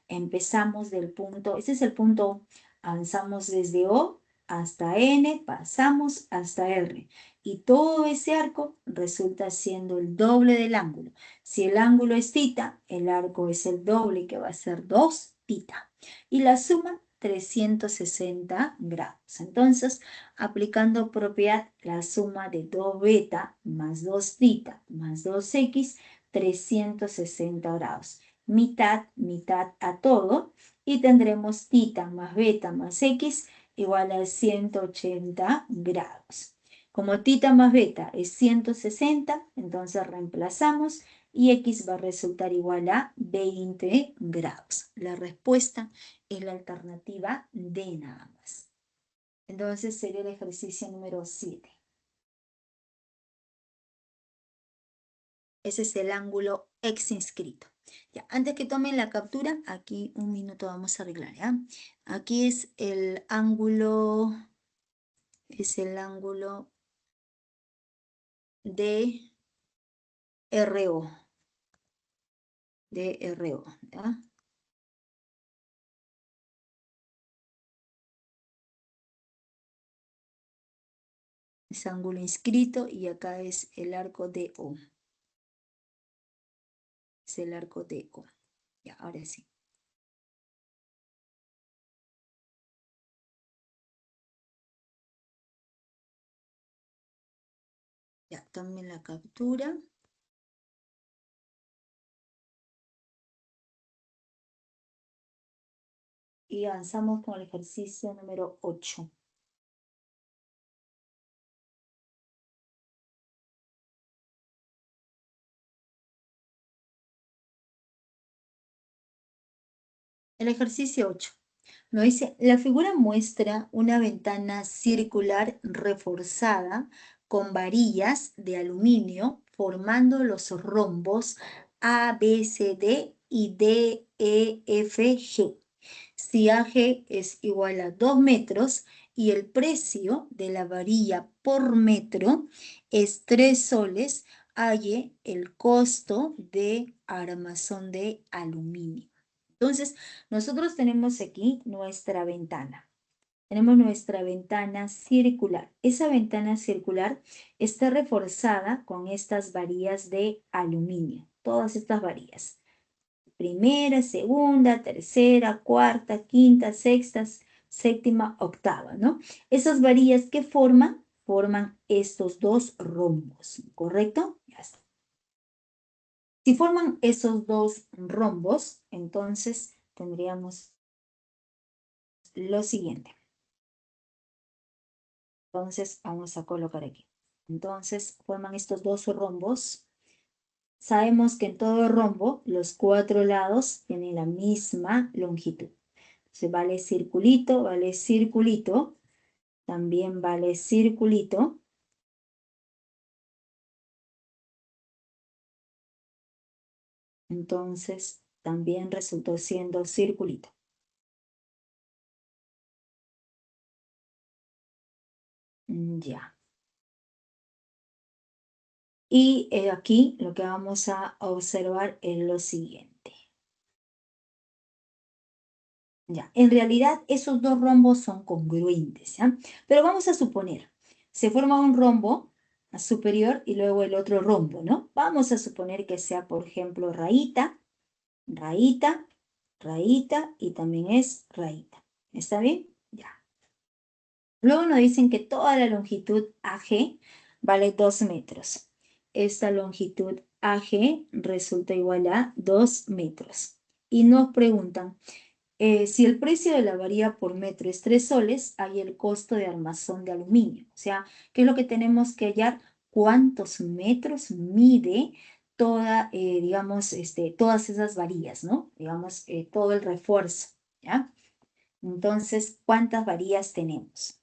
Empezamos del punto, ese es el punto O, avanzamos desde O hasta N, pasamos hasta R. Y todo ese arco resulta siendo el doble del ángulo. Si el ángulo es tita, el arco es el doble, que va a ser 2 tita. Y la suma, 360 grados. Entonces, aplicando propiedad, la suma de 2 beta más 2 tita más 2x, 360 grados. Mitad, mitad a todo, y tendremos tita más beta más x igual a 180 grados. Como tita más beta es 160, entonces reemplazamos y x va a resultar igual a 20 grados. La respuesta es la alternativa D nada más. Entonces sería el ejercicio número 7. Ese es el ángulo X inscrito. Ya, antes que tomen la captura, aquí un minuto vamos a arreglar, ¿ya? Aquí es el ángulo de RO, ¿ya? Es ángulo inscrito y acá es el arco de O. Es el arco de O. Ya, ahora sí. Ya, tomen la captura. Y avanzamos con el ejercicio número 8. El ejercicio 8. Nos dice, la figura muestra una ventana circular reforzada con varillas de aluminio formando los rombos A, B, C, D y D, E, F, G. Si AG es igual a 2 metros y el precio de la varilla por metro es 3 soles, halle el costo de armazón de aluminio. Entonces, nosotros tenemos aquí nuestra ventana. Tenemos nuestra ventana circular. Esa ventana circular está reforzada con estas varillas de aluminio. Todas estas varillas. Primera, segunda, tercera, cuarta, quinta, sexta, séptima, octava, ¿no? Esas varillas que forman estos dos rombos, ¿correcto? Ya está. Si forman esos dos rombos, entonces tendríamos lo siguiente. Entonces vamos a colocar aquí. Entonces forman estos dos rombos. Sabemos que en todo rombo los 4 lados tienen la misma longitud. Entonces vale circulito, también vale circulito. Entonces también resultó siendo circulito. Ya. Y aquí lo que vamos a observar es lo siguiente. Ya, en realidad esos dos rombos son congruentes, ¿ya? Pero vamos a suponer, se forma un rombo superior y luego el otro rombo, ¿no? Vamos a suponer que sea, por ejemplo, rayita, rayita, rayita y también es rayita. ¿Está bien? Ya. Luego nos dicen que toda la longitud AG vale 2 metros. Esta longitud AG resulta igual a 2 metros. Y nos preguntan, si el precio de la varilla por metro es 3 soles, hay el costo de armazón de aluminio. O sea, ¿qué es lo que tenemos que hallar? cuántos metros mide toda, digamos, todas esas varillas, ¿no? Digamos, todo el refuerzo, ¿ya? Entonces, ¿cuántas varillas tenemos?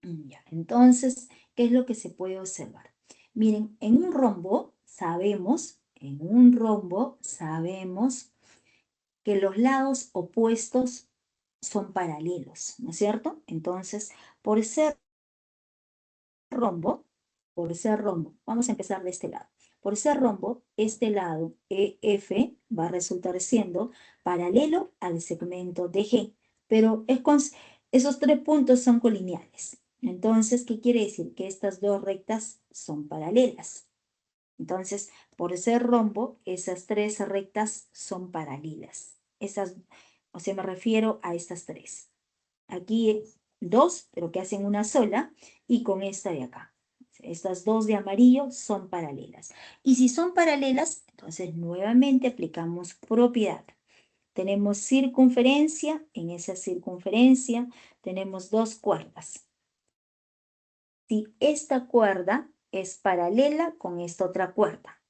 Ya, entonces, ¿qué es lo que se puede observar? Miren, en un rombo sabemos que los lados opuestos son paralelos, ¿no es cierto? Entonces, por ser rombo, vamos a empezar de este lado. Por ser rombo, este lado EF va a resultar siendo paralelo al segmento DG, pero esos tres puntos son colineales. Entonces, ¿qué quiere decir? Que estas dos rectas son paralelas. Entonces, por ser rombo, esas tres rectas son paralelas. O sea, me refiero a estas tres. Aquí dos, pero que hacen una sola, y con esta de acá. Estas dos de amarillo son paralelas. Y si son paralelas, entonces nuevamente aplicamos propiedad. Tenemos circunferencia, en esa circunferencia tenemos dos cuerdas. Si esta cuerda es paralela con esta otra cuerda,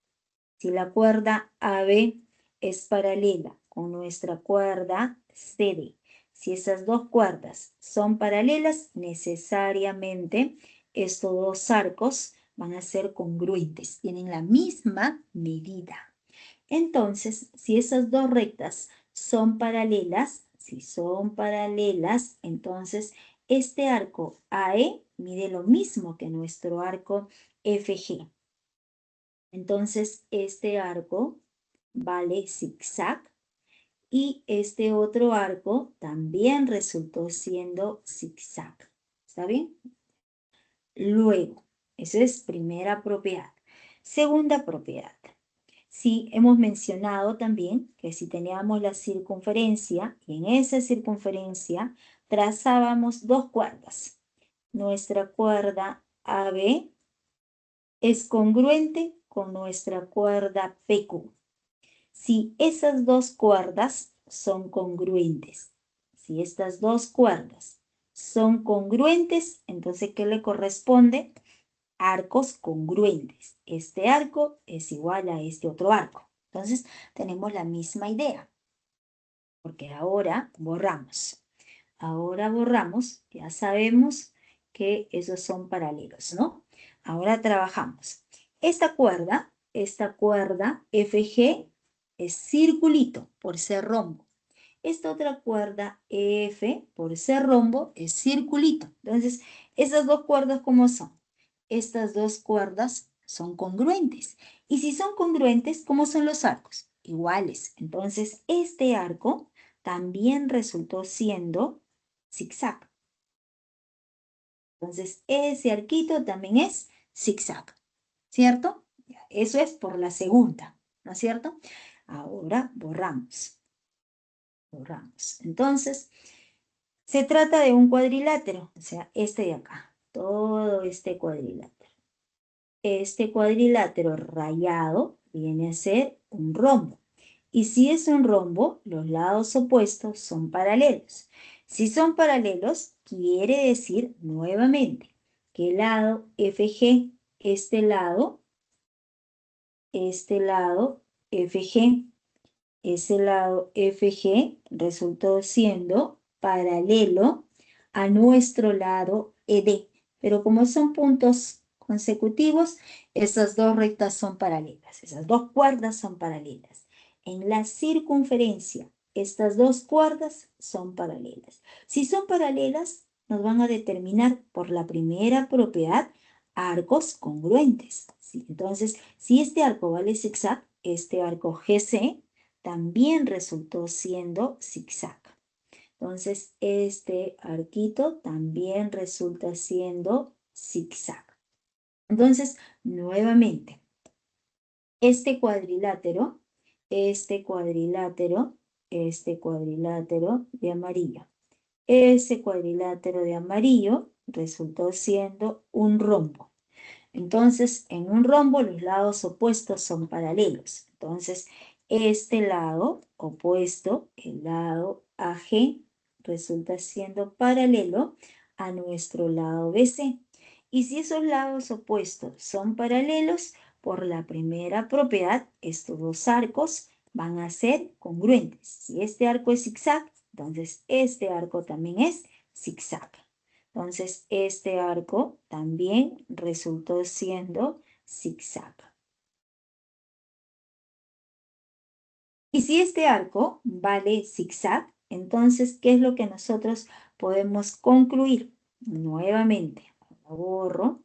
si la cuerda AB es paralela con nuestra cuerda CD, si esas dos cuerdas son paralelas, necesariamente estos dos arcos van a ser congruentes, tienen la misma medida. Entonces, si esas dos rectas son paralelas, si son paralelas, entonces este arco AE mide lo mismo que nuestro arco FG. Entonces, este arco vale zigzag y este otro arco también resultó siendo zigzag. ¿Está bien? Luego, esa es primera propiedad. Segunda propiedad. Sí, hemos mencionado también que si teníamos la circunferencia y en esa circunferencia trazábamos dos cuerdas. Nuestra cuerda AB es congruente con nuestra cuerda PQ. Si esas dos cuerdas son congruentes, si estas dos cuerdas son congruentes, entonces, ¿qué le corresponde? Arcos congruentes. Este arco es igual a este otro arco. Entonces, tenemos la misma idea, porque ahora borramos. Ahora borramos, ya sabemos que esos son paralelos, ¿no? Ahora trabajamos. Esta cuerda FG es circulito por ser rombo. Esta otra cuerda EF por ser rombo es circulito. Entonces, esas dos cuerdas, ¿cómo son? Estas dos cuerdas son congruentes. Y si son congruentes, ¿cómo son los arcos? Iguales. Entonces, este arco también resultó siendo zigzag. Entonces, ese arquito también es zigzag, ¿cierto? Eso es por la segunda, ¿no es cierto? Ahora borramos. Borramos. Entonces, se trata de un cuadrilátero, o sea, este de acá, todo este cuadrilátero. Este cuadrilátero rayado viene a ser un rombo. Y si es un rombo, los lados opuestos son paralelos. Si son paralelos, quiere decir nuevamente que el lado FG, este lado FG, ese lado FG resultó siendo paralelo a nuestro lado ED. Pero como son puntos consecutivos, esas dos rectas son paralelas, esas dos cuerdas son paralelas. En la circunferencia, estas dos cuerdas son paralelas. Si son paralelas, nos van a determinar por la primera propiedad arcos congruentes. ¿Sí? Entonces, si este arco vale zigzag, este arco GC también resultó siendo zigzag. Entonces, este arquito también resulta siendo zigzag. Entonces, nuevamente, este cuadrilátero, este cuadrilátero, este cuadrilátero de amarillo, ese cuadrilátero de amarillo resultó siendo un rombo. Entonces, en un rombo los lados opuestos son paralelos. Entonces, este lado opuesto, el lado AG, resulta siendo paralelo a nuestro lado BC. Y si esos lados opuestos son paralelos, por la primera propiedad, estos dos arcos van a ser congruentes. Si este arco es zigzag, entonces este arco también es zigzag. Entonces, este arco también resultó siendo zigzag. Y si este arco vale zigzag, entonces, ¿qué es lo que nosotros podemos concluir? Nuevamente, borro,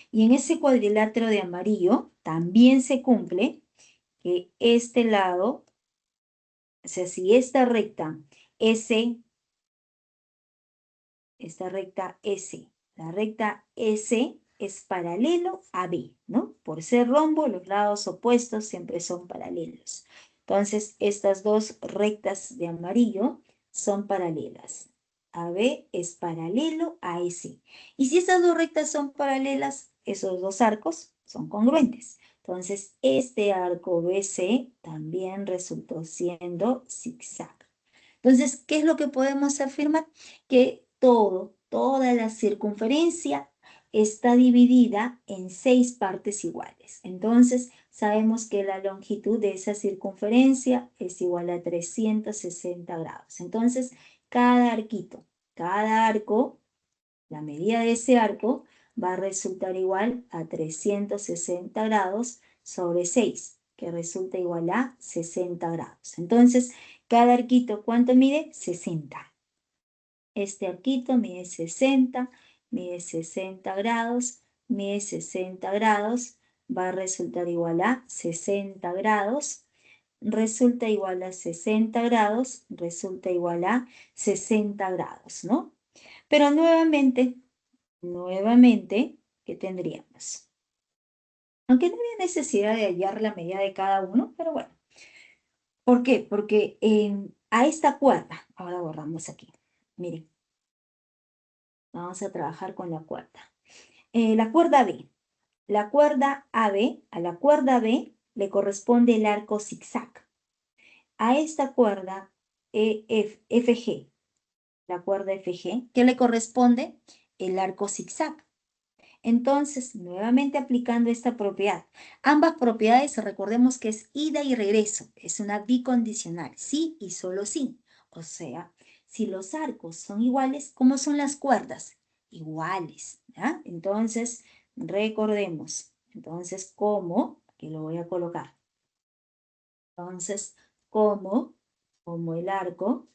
y en ese cuadrilátero de amarillo también se cumple que este lado, o sea, si esta recta S, la recta S es paralelo a B, ¿no? Por ser rombo, los lados opuestos siempre son paralelos. Entonces, estas dos rectas de amarillo son paralelas. AB es paralelo a S. Y si estas dos rectas son paralelas, esos dos arcos son congruentes. Entonces, este arco BC también resultó siendo zigzag. Entonces, ¿qué es lo que podemos afirmar? Que toda la circunferencia está dividida en 6 partes iguales. Entonces, sabemos que la longitud de esa circunferencia es igual a 360 grados. Entonces, cada arco, la medida de ese arco va a resultar igual a 360 grados sobre 6, que resulta igual a 60 grados. Entonces, cada arquito, ¿cuánto mide? 60. Este arquito mide 60 grados, mide 60 grados, va a resultar igual a 60 grados, resulta igual a 60 grados, resulta igual a 60 grados, ¿no? Pero nuevamente, ¿qué tendríamos? Aunque no había necesidad de hallar la medida de cada uno, pero bueno. ¿Por qué? Porque a esta cuerda, ahora borramos aquí, miren, vamos a trabajar con la cuerda. La cuerda B, la cuerda AB, a la cuerda B le corresponde el arco zigzag. A esta cuerda FG, la cuerda FG, ¿qué le corresponde? El arco zigzag. Entonces, nuevamente aplicando esta propiedad. Ambas propiedades, recordemos que es ida y regreso. Es una bicondicional, sí y solo sí. O sea, si los arcos son iguales, ¿cómo son las cuerdas? Iguales, ¿ya? Entonces, recordemos. Entonces, ¿cómo? Aquí lo voy a colocar. Entonces, como el arco,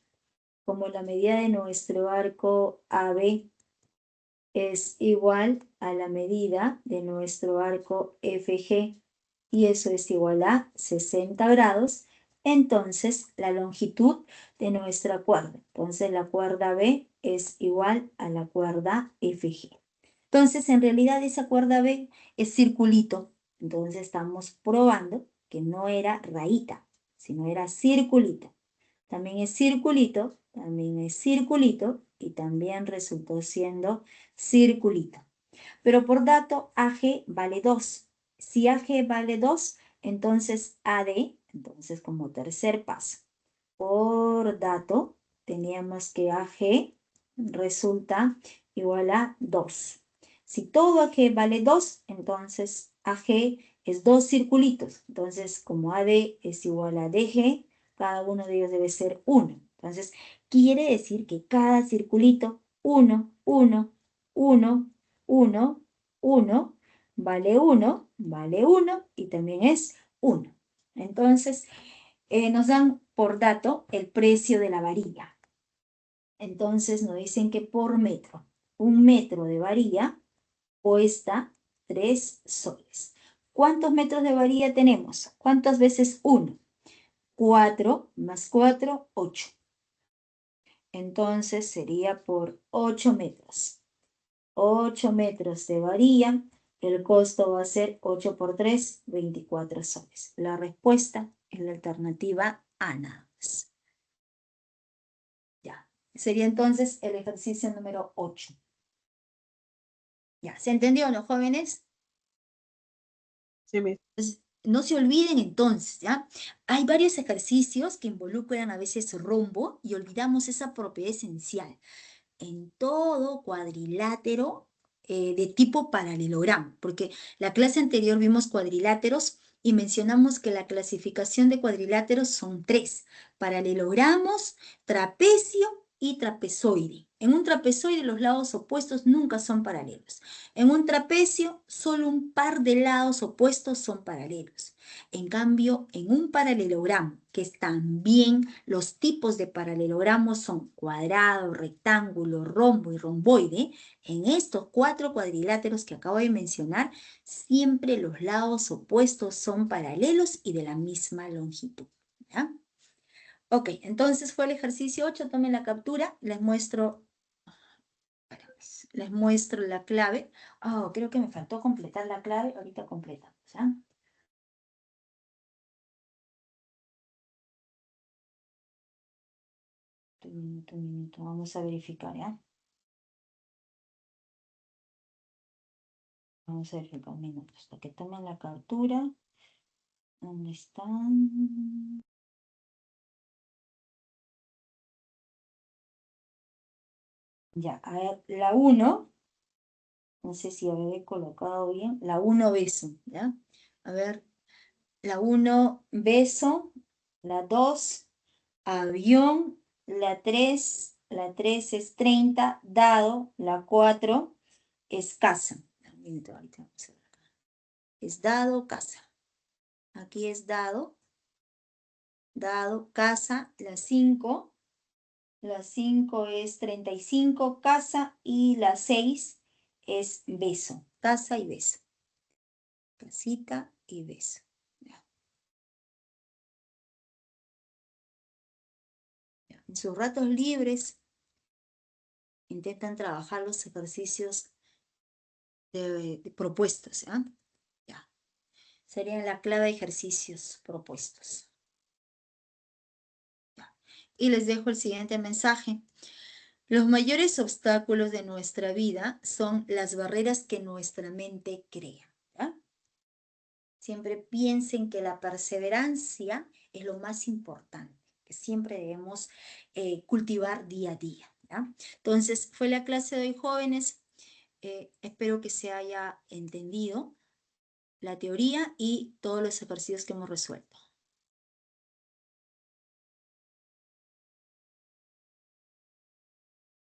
como la medida de nuestro arco AB es igual a la medida de nuestro arco FG y eso es igual a 60 grados, entonces la longitud de nuestra cuerda. Entonces la cuerda B es igual a la cuerda FG. Entonces en realidad esa cuerda B es circulito. Entonces estamos probando que no era rayita, sino era circulito. También es circulito, y también resultó siendo circulito. Pero por dato, AG vale 2. Si AG vale 2, entonces AD, entonces como tercer paso, por dato, teníamos que AG resulta igual a 2. Si todo AG vale 2, entonces AG es 2 circulitos. Entonces, como AD es igual a DG, cada uno de ellos debe ser 1. Entonces, quiere decir que cada circulito, 1, 1, 1, 1, 1, vale 1 y también es 1. Entonces, nos dan por dato el precio de la varilla. Entonces, nos dicen que por metro, 1 metro de varilla cuesta 3 soles. ¿Cuántos metros de varilla tenemos? ¿Cuántas veces 1? 4 más 4, 8. Entonces sería por 8 metros. 8 metros de varilla, el costo va a ser 8 por 3, 24 soles. La respuesta es la alternativa A nada más. Ya, sería entonces el ejercicio número 8. Ya, ¿se entendió, no, jóvenes? Sí, Miss. Entonces, no se olviden entonces, ¿ya? Hay varios ejercicios que involucran a veces rombo y olvidamos esa propiedad esencial. en todo cuadrilátero de tipo paralelogramo, porque la clase anterior vimos cuadriláteros y mencionamos que la clasificación de cuadriláteros son 3: paralelogramos, trapecio y trapezoide. En un trapezoide los lados opuestos nunca son paralelos. En un trapecio solo un par de lados opuestos son paralelos. En cambio, en un paralelogramo, que es también los tipos de paralelogramos son cuadrado, rectángulo, rombo y romboide, en estos 4 cuadriláteros que acabo de mencionar, siempre los lados opuestos son paralelos y de la misma longitud. ¿Ya? Ok, entonces fue el ejercicio 8, tomen la captura, les muestro la clave. Oh, creo que me faltó completar la clave, ahorita completamos, ¿ya? Un minuto, vamos a verificar, ¿ya? Vamos a verificar un minuto, hasta que tomen la captura. ¿Dónde están? Ya, a ver, la 1, no sé si habré colocado bien, la 1 beso, ¿ya? A ver, la 1 beso, la 2 avión, la 3 es 30, dado, la 4 es casa. Un minuto, ahorita vamos a ver acá. Es dado, casa. Aquí es dado, casa, la 5 es 35, casa, y la 6 es beso, casa y beso. Casita y beso. Ya. Ya. En sus ratos libres intentan trabajar los ejercicios de propuestos. ¿Ya? Ya. Serían la clave de ejercicios propuestos. Ya. Y les dejo el siguiente mensaje. Los mayores obstáculos de nuestra vida son las barreras que nuestra mente crea. ¿Ya? Siempre piensen que la perseverancia es lo más importante, que siempre debemos cultivar día a día. ¿Ya? Entonces, fue la clase de hoy, jóvenes. Espero que se haya entendido la teoría y todos los ejercicios que hemos resuelto.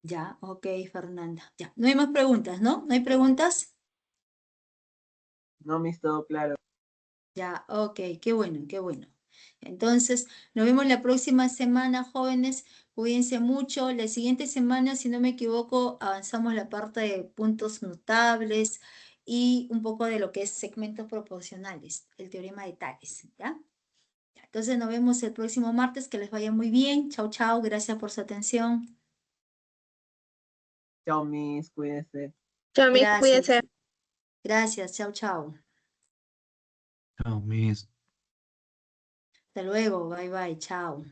Ya, ok, Fernanda. Ya, no hay más preguntas, ¿no? ¿No hay preguntas? No, mis, todo claro. Ya, ok, qué bueno, qué bueno. Entonces, nos vemos la próxima semana, jóvenes. Cuídense mucho. La siguiente semana, si no me equivoco, avanzamos la parte de puntos notables y un poco de lo que es segmentos proporcionales, el teorema de Tales, ¿ya? Entonces, nos vemos el próximo martes. Que les vaya muy bien. Chau, chau. Gracias por su atención. Chao, mis, cuídense. Chao, mis, cuídense. Gracias. Gracias. Chau, chau. Chao, Miss. Hasta luego. Bye, bye. Chao.